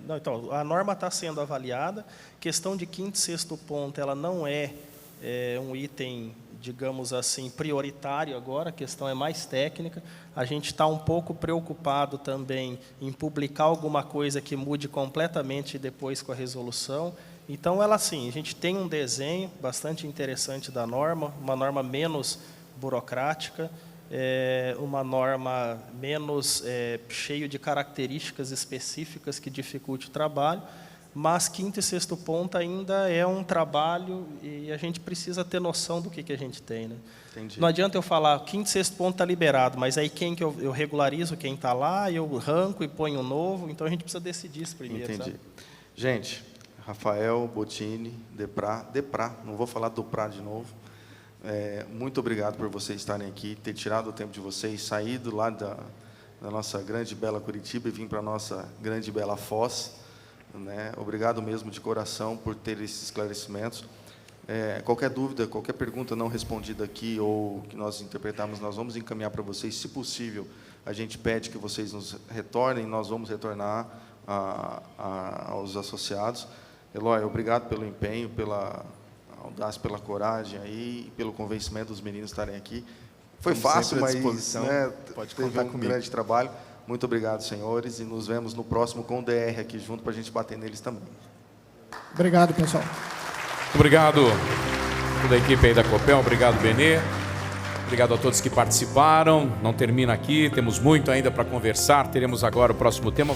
Não, então, a norma está sendo avaliada. Questão de quinto e sexto ponto, ela não é um item, digamos assim, prioritário agora, a questão é mais técnica. A gente está um pouco preocupado também em publicar alguma coisa que mude completamente depois com a resolução. Então, ela sim, a gente tem um desenho bastante interessante da norma, uma norma menos burocrática, uma norma menos cheio de características específicas que dificulte o trabalho, mas quinto e sexto ponto ainda é um trabalho e a gente precisa ter noção do que a gente tem, né? Entendi. Não adianta eu falar, quinto e sexto ponto está liberado, mas aí quem que eu regularizo quem está lá, eu arranco e ponho um novo, então a gente precisa decidir isso primeiro. Entendi. Sabe? Gente, Rafael, Bottini, Deprá, não vou falar Duprá de novo. Muito obrigado por vocês estarem aqui, ter tirado o tempo de vocês, saído lá da nossa grande e bela Curitiba e vir para a nossa grande e bela Foz. Né? Obrigado mesmo de coração por ter esses esclarecimentos. Qualquer dúvida, qualquer pergunta não respondida aqui ou que nós interpretarmos, nós vamos encaminhar para vocês. Se possível, a gente pede que vocês nos retornem, nós vamos retornar aos associados. Eloy, obrigado pelo empenho, pela audácia, pela coragem aí, e pelo convencimento dos meninos estarem aqui. Foi fácil, mas pode teve contar um comigo. grande trabalho. Muito obrigado, senhores, e nos vemos no próximo com o DR aqui junto para a gente bater neles também. Obrigado, pessoal. Muito obrigado toda a equipe aí da Copel, obrigado, Benê. Obrigado a todos que participaram. Não termina aqui, temos muito ainda para conversar. Teremos agora o próximo tema.